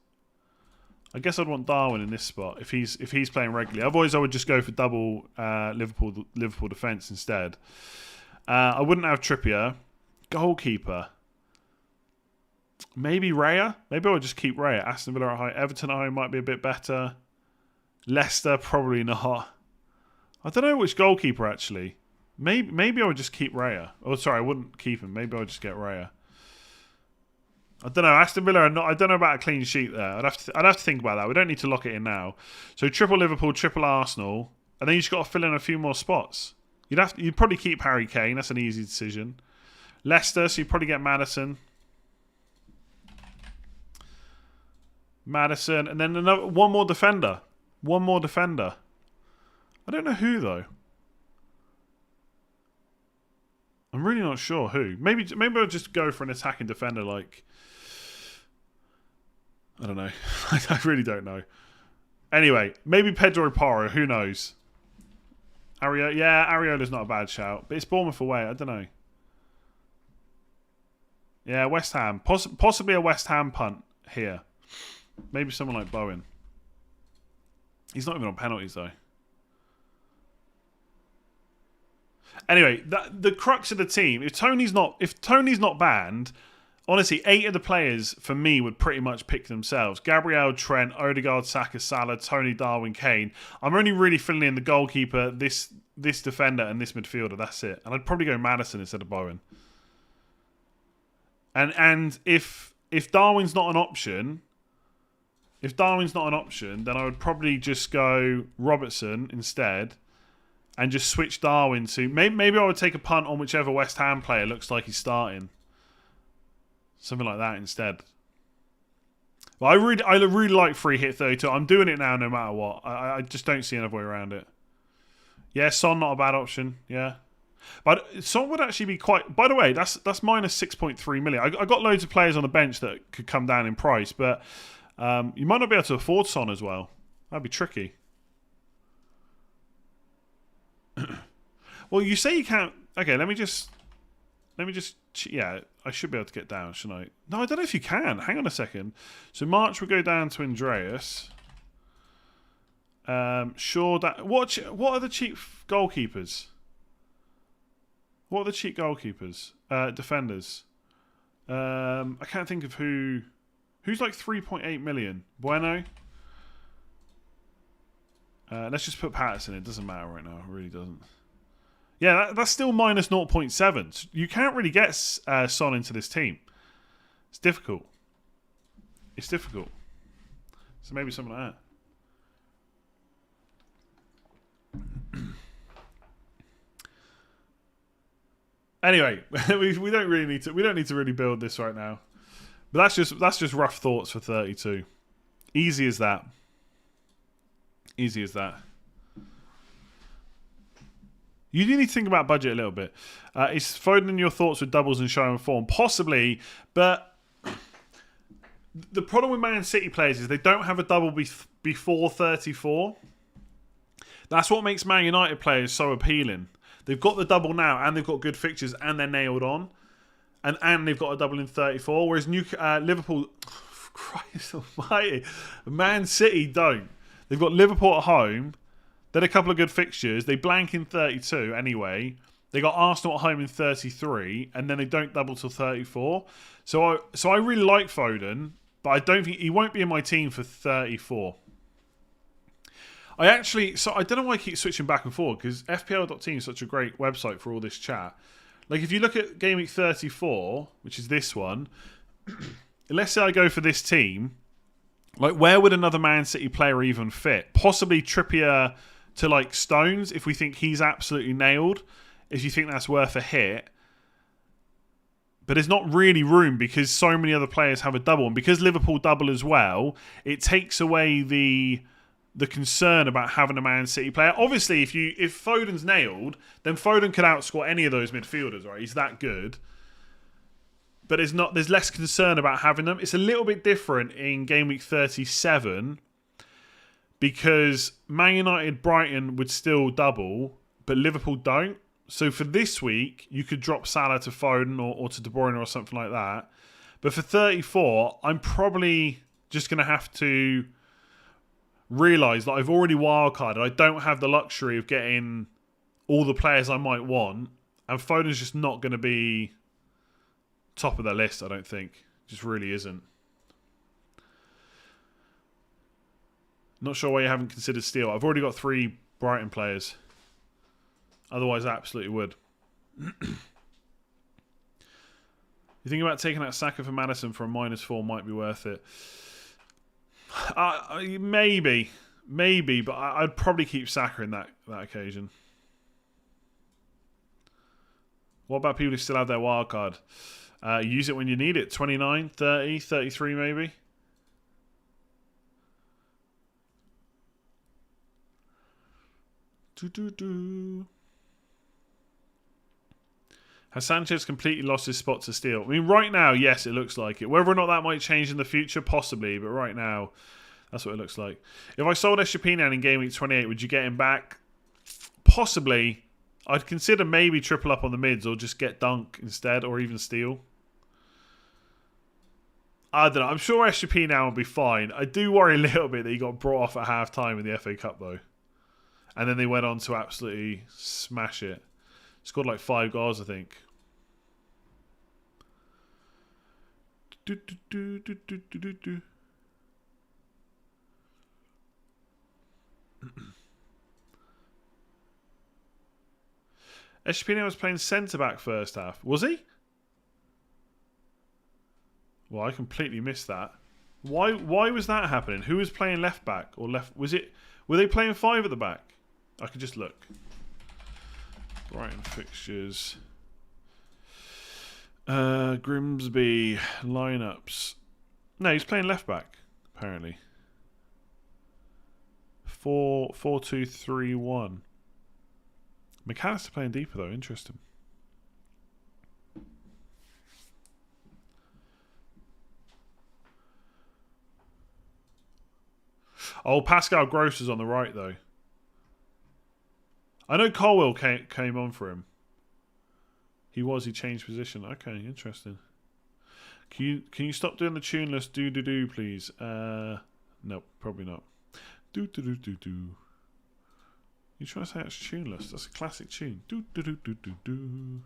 I guess I'd want Darwin in this spot if he's playing regularly. Otherwise, I would just go for double Liverpool defence instead. I wouldn't have Trippier. Goalkeeper. Maybe Raya. Maybe I would just keep Raya. Aston Villa at home. Everton at home might be a bit better. Leicester, probably not. I don't know which goalkeeper, actually. Maybe I would just keep Raya. Oh, sorry, I wouldn't keep him. Maybe I would just get Raya. I don't know. Aston Villa are not. I don't know about a clean sheet there. I'd have to think about that. We don't need to lock it in now. So triple Liverpool, triple Arsenal, and then you just got to fill in a few more spots. You'd probably keep Harry Kane. That's an easy decision. Leicester, so you'd probably get Maddison, and then one more defender. I don't know who though. I'm really not sure who. Maybe I'll just go for an attacking defender. Like, I don't know. I really don't know. Anyway, maybe Pedro Porro. Who knows? Ariola's not a bad shout, but it's Bournemouth away. I don't know. Yeah, West Ham. Possibly a West Ham punt here. Maybe someone like Bowen. He's not even on penalties though. Anyway, the crux of the team. If Tony's not banned, honestly, 8 of the players for me would pretty much pick themselves. Gabriel, Trent, Odegaard, Saka, Salah, Tony, Darwin, Kane. I'm only really filling in the goalkeeper, this defender, and this midfielder. That's it. And I'd probably go Maddison instead of Bowen. And if Darwin's not an option, then I would probably just go Robertson instead. And just switch Darwin to... Maybe I would take a punt on whichever West Ham player looks like he's starting. Something like that instead. But I really like free hit 32. I'm doing it now no matter what. I just don't see another way around it. Yeah, Son, not a bad option. Yeah. But Son would actually be quite... By the way, that's minus 6.3 million. I got loads of players on the bench that could come down in price. But you might not be able to afford Son as well. That'd be tricky. Well, you say you can't... Okay, let me just... Yeah, I should be able to get down, shouldn't I? No, I don't know if you can. Hang on a second. So March will go down to Andreas. Sure. What are the cheap goalkeepers? What are the cheap goalkeepers? Defenders. I can't think of who's like 3.8 million. Bueno. Let's just put Patterson in. It doesn't matter right now. It really doesn't. Yeah, that's still minus 0.7. You can't really get Son into this team. It's difficult. It's difficult. So maybe something like that. Anyway, we don't need to really build this right now. But that's just rough thoughts for 32. Easy as that. Easy as that. You do need to think about budget a little bit. Is Foden in your thoughts with doubles and showing form? Possibly, but the problem with Man City players is they don't have a double before 34. That's what makes Man United players so appealing. They've got the double now, and they've got good fixtures, and they're nailed on, and they've got a double in 34. Whereas Liverpool, Christ Almighty, Man City don't. They've got Liverpool at home. Then a couple of good fixtures. They blank in 32 anyway. They got Arsenal at home in 33, and then they don't double till 34. So I really like Foden, but I don't think he won't be in my team for 34. I don't know why I keep switching back and forth, because FPL.team is such a great website for all this chat. Like, if you look at Gameweek 34, which is this one, let's say I go for this team, like, where would another Man City player even fit? Possibly Trippier to, like, Stones, if we think he's absolutely nailed, if you think that's worth a hit. But there's not really room because so many other players have a double. And because Liverpool double as well, it takes away the concern about having a Man City player. Obviously, if Foden's nailed, then Foden could outscore any of those midfielders, right? He's that good. But there's less concern about having them. It's a little bit different in Game Week 37 because Man United, Brighton would still double, but Liverpool don't. So for this week, you could drop Salah to Foden or to De Bruyne or something like that. But for 34, I'm probably just going to have to realise that I've already wildcarded. I don't have the luxury of getting all the players I might want. And Foden's just not going to be top of the list, I don't think. Just really isn't. Not sure why you haven't considered Steele. I've already got 3 Brighton players. Otherwise, I absolutely would. You think about taking out Saka for Maddison for a -4 might be worth it. Maybe, but I'd probably keep Saka in that occasion. What about people who still have their wild card? Use it when you need it. 29, 30, 33 maybe. Has Sanchez completely lost his spot to Steele? I mean, right now, yes, it looks like it. Whether or not that might change in the future, possibly. But right now, that's what it looks like. If I sold Estupiñán in Game Week 28, would you get him back? Possibly. I'd consider maybe triple up on the mids or just get Dunk instead, or even Steele. I don't know. I'm sure Estupiñán will be fine. I do worry a little bit that he got brought off at half-time in the FA Cup, though. And then they went on to absolutely smash it. Scored like 5 goals, I think. Estupiñán was playing centre-back first half. Was he? Well, I completely missed that. Why was that happening? Who was playing left-back? Or left? Were they playing 5 at the back? I could just look. Brighton fixtures. Grimsby lineups. No, he's playing left back, apparently. 4-2-3-1. McAllister playing deeper though, interesting. Oh, Pascal Gross is on the right though. I know Colwell came on for him. He changed position. Okay, interesting. Can you stop doing the tuneless do please? No, probably not. Do do do do do. You trying to say it's tuneless? That's a classic tune. Do do do do do do.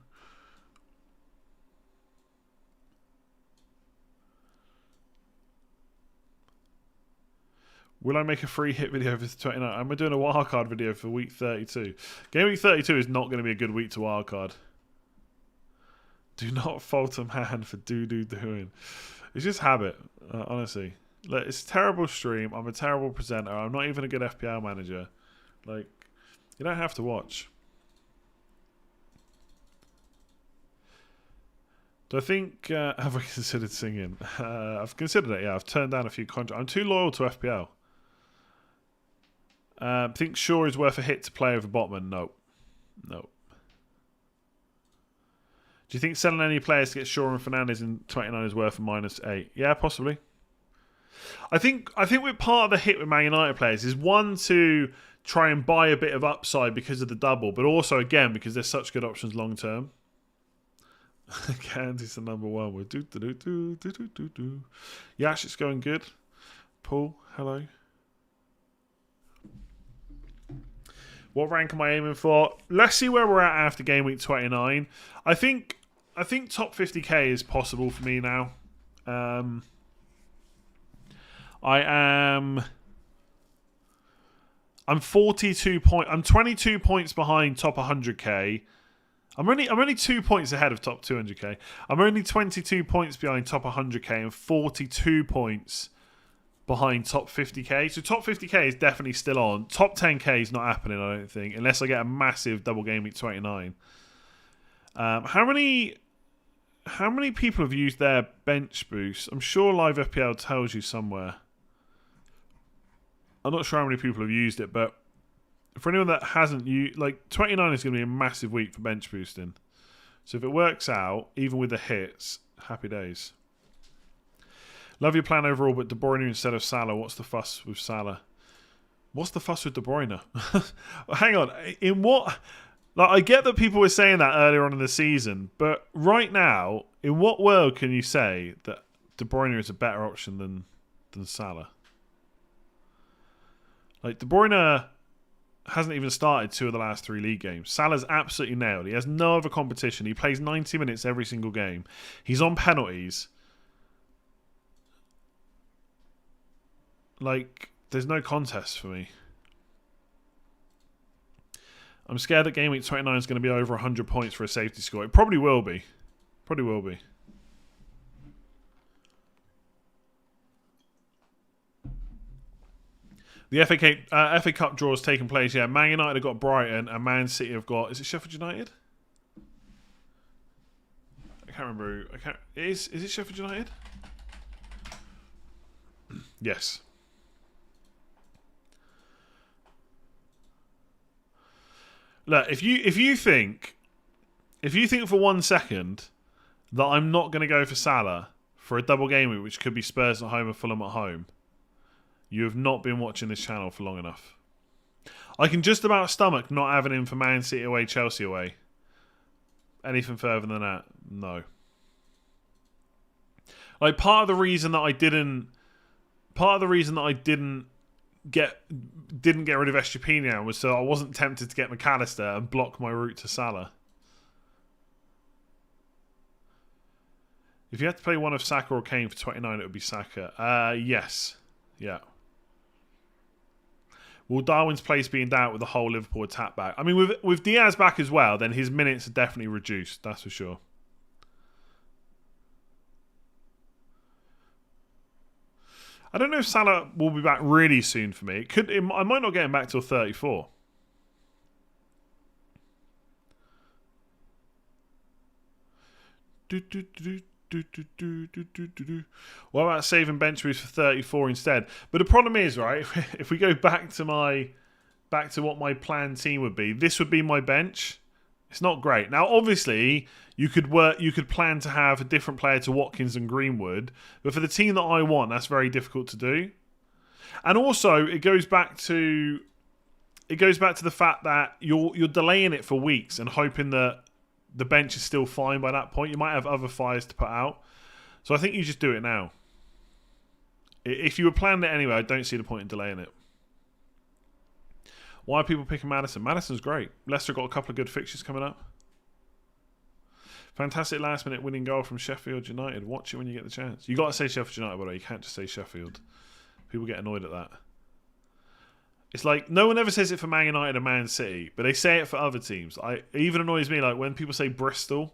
Will I make a free hit video for 29? I'm doing a wildcard video for week 32. Game week 32 is not going to be a good week to wildcard. Do not fault a man for doing. It's just habit, honestly. Like, it's a terrible stream. I'm a terrible presenter. I'm not even a good FPL manager. Like, you don't have to watch. Do I think... have I considered singing? I've considered it, yeah. I've turned down a few contracts. I'm too loyal to FPL. Think Shaw is worth a hit to play over Botman? No. No. Do you think selling any players to get Shaw and Fernandes in 29 is worth a -8? Yeah, possibly. I think we're part of the hit with Man United players is one to try and buy a bit of upside because of the double, but also again because there's such good options long term. Candy's the number one. We're do. Yash, it's going good. Paul, hello. What rank am I aiming for? Let's see where we're at after game week 29. I think top 50k is possible for me now. I'm 42 points. I'm 22 points behind top 100k. I'm only 2 points ahead of top 200k. I'm only 22 points behind top 100k and 42 points behind top 50k. So top 50k is definitely still on. Top 10k is not happening, I don't think, unless I get a massive double game week 29. How many people have used their bench boost? I'm sure Live FPL tells you somewhere. I'm not sure how many people have used it, but for anyone that hasn't used, like 29 is going to be a massive week for bench boosting. So if it works out, even with the hits, happy days. Love your plan overall, but De Bruyne instead of Salah. What's the fuss with Salah? What's the fuss with De Bruyne? Hang on. In what... Like, I get that people were saying that earlier on in the season, but right now, in what world can you say that De Bruyne is a better option than Salah? Like, De Bruyne hasn't even started 2 of the last 3 league games. Salah's absolutely nailed. He has no other competition. He plays 90 minutes every single game. He's on penalties. Like, there's no contest for me. I'm scared that game week 29 is going to be over 100 points for a safety score. It probably will be. Probably will be. The FA Cup draw has taken place. Yeah, Man United have got Brighton and Man City have got... Is it Sheffield United? I can't remember. Is it Sheffield United? Yes. Look, if you think for 1 second that I'm not going to go for Salah for a double game week, which could be Spurs at home or Fulham at home, you have not been watching this channel for long enough. I can just about stomach not having him for Man City away, Chelsea away. Anything further than that, no. Like part of the reason that I didn't get rid of Estupinian was so I wasn't tempted to get McAllister and block my route to Salah. If you had to play one of Saka or Kane for 29, it would be Saka. Yes. Yeah. Will Darwin's place be in doubt with the whole Liverpool attack back? I mean, with Diaz back as well, then his minutes are definitely reduced. That's for sure. I don't know if Salah will be back really soon for me. I might not get him back till 34. What about saving bench boost for 34 instead? But the problem is, right, if we go back to what my planned team would be, this would be my bench. It's not great. Now, obviously, you could plan to have a different player to Watkins and Greenwood, but for the team that I want, that's very difficult to do. And also, it goes back to the fact that you're delaying it for weeks and hoping that the bench is still fine by that point. You might have other fires to put out. So I think you just do it now. If you were planning it anyway, I don't see the point in delaying it. Why are people picking Maddison? Maddison's great. Leicester got a couple of good fixtures coming up. Fantastic last-minute winning goal from Sheffield United. Watch it when you get the chance. You got to say Sheffield United, by the way. You can't just say Sheffield. People get annoyed at that. It's like, no one ever says it for Man United and Man City, but they say it for other teams. It even annoys me, like, when people say Bristol.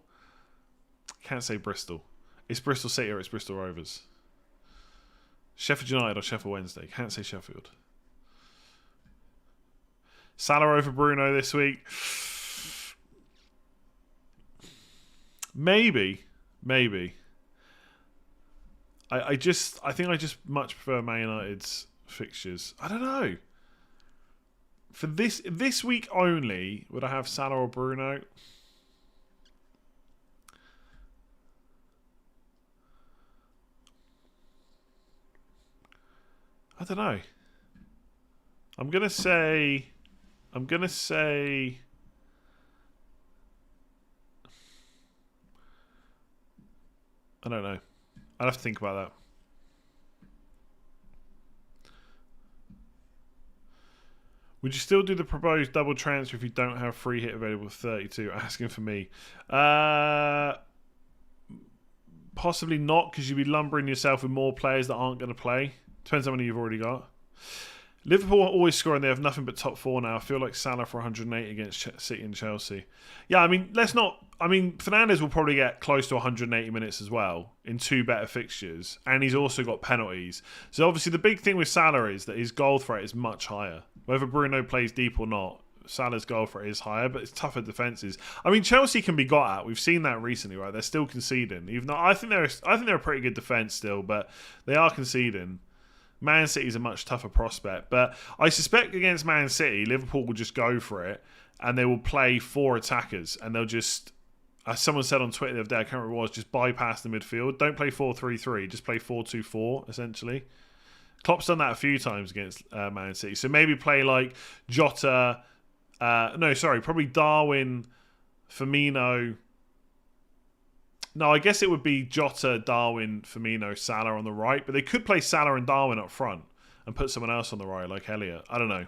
Can't say Bristol. It's Bristol City or it's Bristol Rovers. Sheffield United or Sheffield Wednesday. Can't say Sheffield. Salah over Bruno this week. Maybe. I think I just much prefer Man United's fixtures. I don't know. For this week only, would I have Salah or Bruno? I don't know. I'm gonna say. I don't know. I'll have to think about that. Would you still do the proposed double transfer if you don't have free hit available 32? Asking for me. Possibly not, because you'd be lumbering yourself with more players that aren't going to play. Depends how many you've already got. Liverpool are always scoring. They have nothing but top four now. I feel like Salah for 108 against City and Chelsea. Yeah, I mean, Fernandes will probably get close to 180 minutes as well in two better fixtures. And he's also got penalties. So obviously the big thing with Salah is that his goal threat is much higher. Whether Bruno plays deep or not, Salah's goal threat is higher, but it's tougher defences. I mean, Chelsea can be got at. We've seen that recently, right? They're still conceding. Even though I think they're a pretty good defence still, but they are conceding. Man City's a much tougher prospect, but I suspect against Man City, Liverpool will just go for it and they will play four attackers and they'll just, as someone said on Twitter the other day, I can't remember what it was, just bypass the midfield. Don't play 4-3-3, just play 4-2-4 essentially. Klopp's done that a few times against Man City, so maybe play like Jota, probably Darwin, Firmino. No, I guess it would be Jota, Darwin, Firmino, Salah on the right. But they could play Salah and Darwin up front and put someone else on the right, like Elliott. I don't know.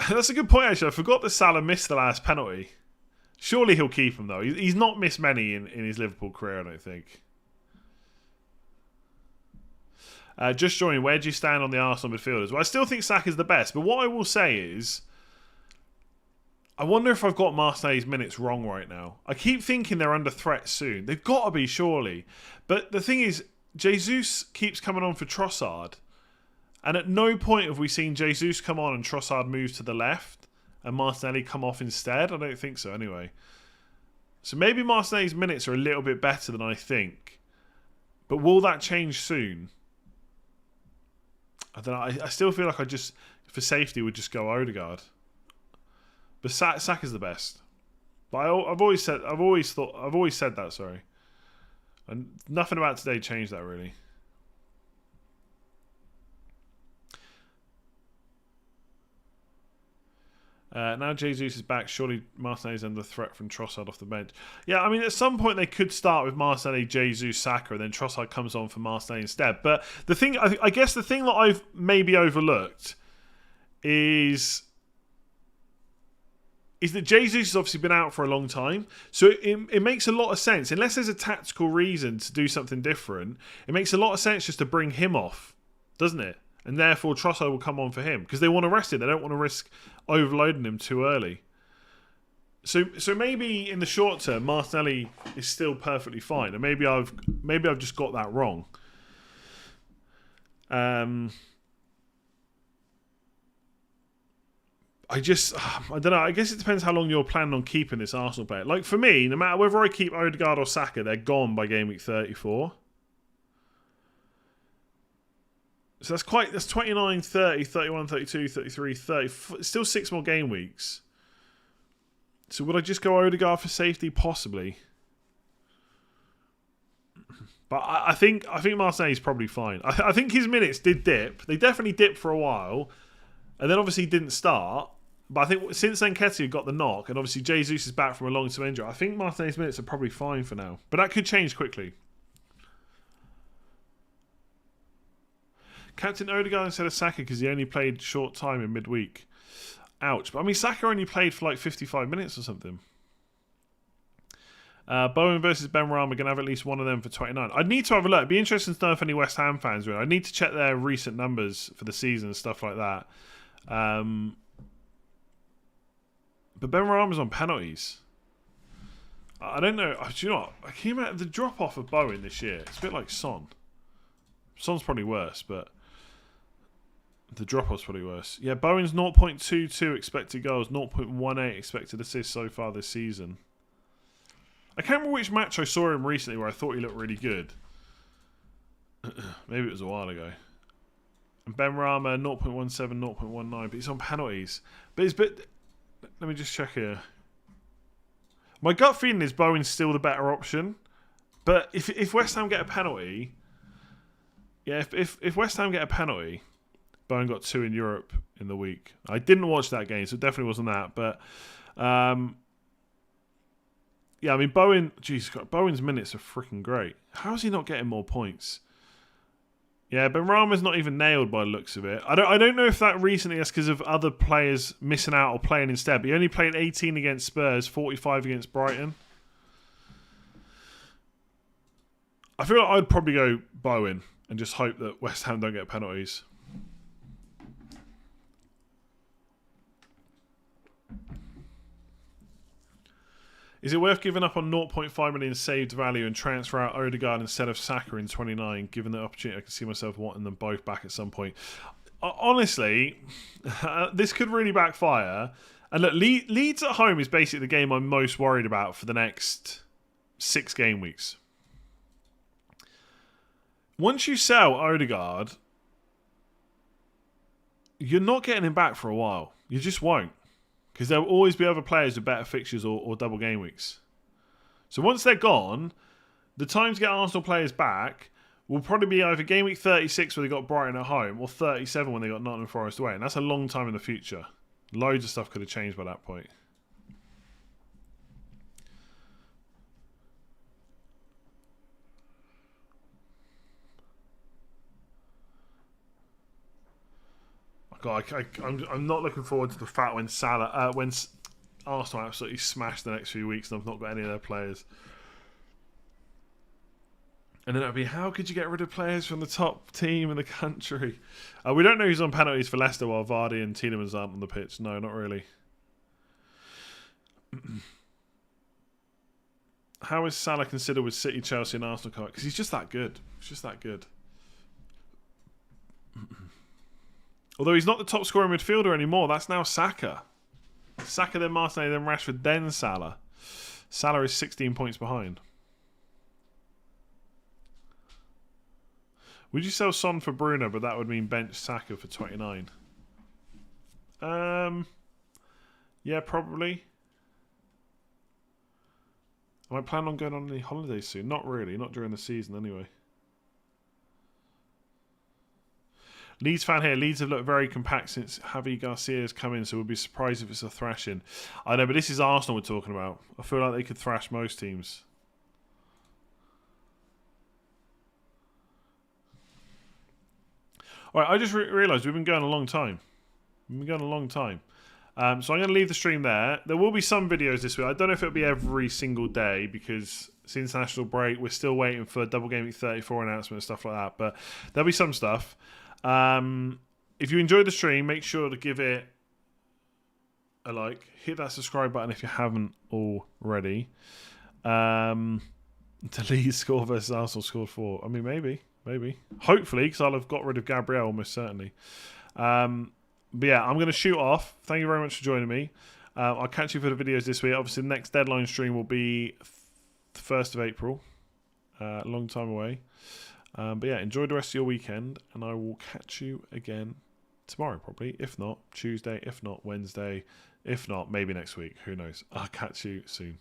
That's a good point, actually. I forgot that Salah missed the last penalty. Surely he'll keep him, though. He's not missed many in his Liverpool career, I don't think. Just joining, where do you stand on the Arsenal midfielders? Well, I still think Saka's the best. But what I will say is, I wonder if I've got Marseille's minutes wrong right now. I keep thinking they're under threat soon. They've got to be, surely. But the thing is, Jesus keeps coming on for Trossard. And at no point have we seen Jesus come on and Trossard moves to the left and Martinelli come off instead. I don't think so, anyway. So maybe Marseille's minutes are a little bit better than I think. But will that change soon? I don't know. I still feel like I just, for safety, would just go Odegaard. But Saka's the best. But I've always said that. Sorry, and nothing about today changed that really. Now Jesus is back. Surely Martinelli's under threat from Trossard off the bench. Yeah, I mean, at some point they could start with Martinelli, Jesus, Saka, and then Trossard comes on for Martinelli instead. But the thing, I guess, the thing that I've maybe overlooked is that Jesus has obviously been out for a long time. So it makes a lot of sense. Unless there's a tactical reason to do something different, it makes a lot of sense just to bring him off, doesn't it? And therefore Trossard will come on for him because they want to rest him. They don't want to risk overloading him too early. So maybe in the short term, Martinelli is still perfectly fine. And maybe I've just got that wrong. I don't know. I guess it depends how long you're planning on keeping this Arsenal player. Like for me, no matter whether I keep Odegaard or Saka, they're gone by game week 34. So that's 29, 30, 31, 32, 33, 30. Still 6 more game weeks. So would I just go Odegaard for safety? Possibly. But I think Marseille's probably fine. I think his minutes did dip. They definitely dipped for a while. And then obviously didn't start. But I think since then Nketiah got the knock, and obviously Jesus is back from a long-term injury, I think Martinelli's minutes are probably fine for now. But that could change quickly. Captain Odegaard instead of Saka because he only played short time in midweek. Ouch. But I mean, Saka only played for like 55 minutes or something. Bowen versus Benrahma are going to have at least one of them for 29. I'd need to have a look. It'd be interesting to know if any West Ham fans are in. I'd need to check their recent numbers for the season and stuff like that. But Benrahma's on penalties. I don't know. Do you know what? I came out of the drop-off of Bowen this year. It's a bit like Son. Son's probably worse, but the drop-off's probably worse. Yeah, Bowen's 0.22 expected goals, 0.18 expected assists so far this season. I can't remember which match I saw him recently where I thought he looked really good. Maybe it was a while ago. And Benrahma 0.17, 0.19, but he's on penalties. But it's bit. Let me just check here. My gut feeling is Bowen's still the better option. But if West Ham get a penalty, yeah, if West Ham get a penalty, Bowen got 2 in Europe in the week. I didn't watch that game, so it definitely wasn't that. But yeah, I mean, Bowen's minutes are freaking great. How is he not getting more points? Yeah, Benrahma's not even nailed by the looks of it. I don't know if that recently is because of other players missing out or playing instead. But he only played 18 against Spurs, 45 against Brighton. I feel like I'd probably go Bowen and just hope that West Ham don't get penalties. Is it worth giving up on 0.5 million saved value and transfer out Odegaard instead of Saka in 29? Given the opportunity, I can see myself wanting them both back at some point. Honestly, this could really backfire. And look, Leeds at home is basically the game I'm most worried about for the next 6 game weeks. Once you sell Odegaard, you're not getting him back for a while. You just won't. Because there will always be other players with better fixtures or double game weeks. So once they're gone, the time to get Arsenal players back will probably be either game week 36 where they got Brighton at home or 37 when they got Nottingham Forest away. And that's a long time in the future. Loads of stuff could have changed by that point. God, I'm not looking forward to the fact when Arsenal absolutely smash the next few weeks and I've not got any of their players. And then it'll be, how could you get rid of players from the top team in the country? We don't know who's on penalties for Leicester while Vardy and Tielemans aren't on the pitch. No, not really. How is Salah considered with City, Chelsea and Arsenal? Because he's just that good. He's just that good. Although he's not the top scorer midfielder anymore. That's now Saka. Saka, then Martinelli, then Rashford, then Salah. Salah is 16 points behind. Would you sell Son for Bruno, but that would mean bench Saka for 29? Yeah, probably. Am I planning on going on any holidays soon? Not really. Not during the season anyway. Leeds fan here. Leeds have looked very compact since Javi Garcia has come in, so we'll be surprised if it's a thrashing. I know, but this is Arsenal we're talking about. I feel like they could thrash most teams. All right, I just realised we've been going a long time. So I'm going to leave the stream there. There will be some videos this week. I don't know if it'll be every single day because it's international break. We're still waiting for Double Game Week 34 announcement and stuff like that. But there'll be some stuff. If you enjoyed the stream, make sure to give it a like. Hit that subscribe button if you haven't already. The Leeds score versus Arsenal scored 4. I mean, maybe. Hopefully, because I'll have got rid of Gabriel almost certainly. But yeah, I'm going to shoot off. Thank you very much for joining me. I'll catch you for the videos this week. Obviously, the next deadline stream will be the 1st of April. A long time away. But yeah, enjoy the rest of your weekend, and I will catch you again tomorrow, probably. If not, Tuesday. If not, Wednesday. If not, maybe next week. Who knows? I'll catch you soon.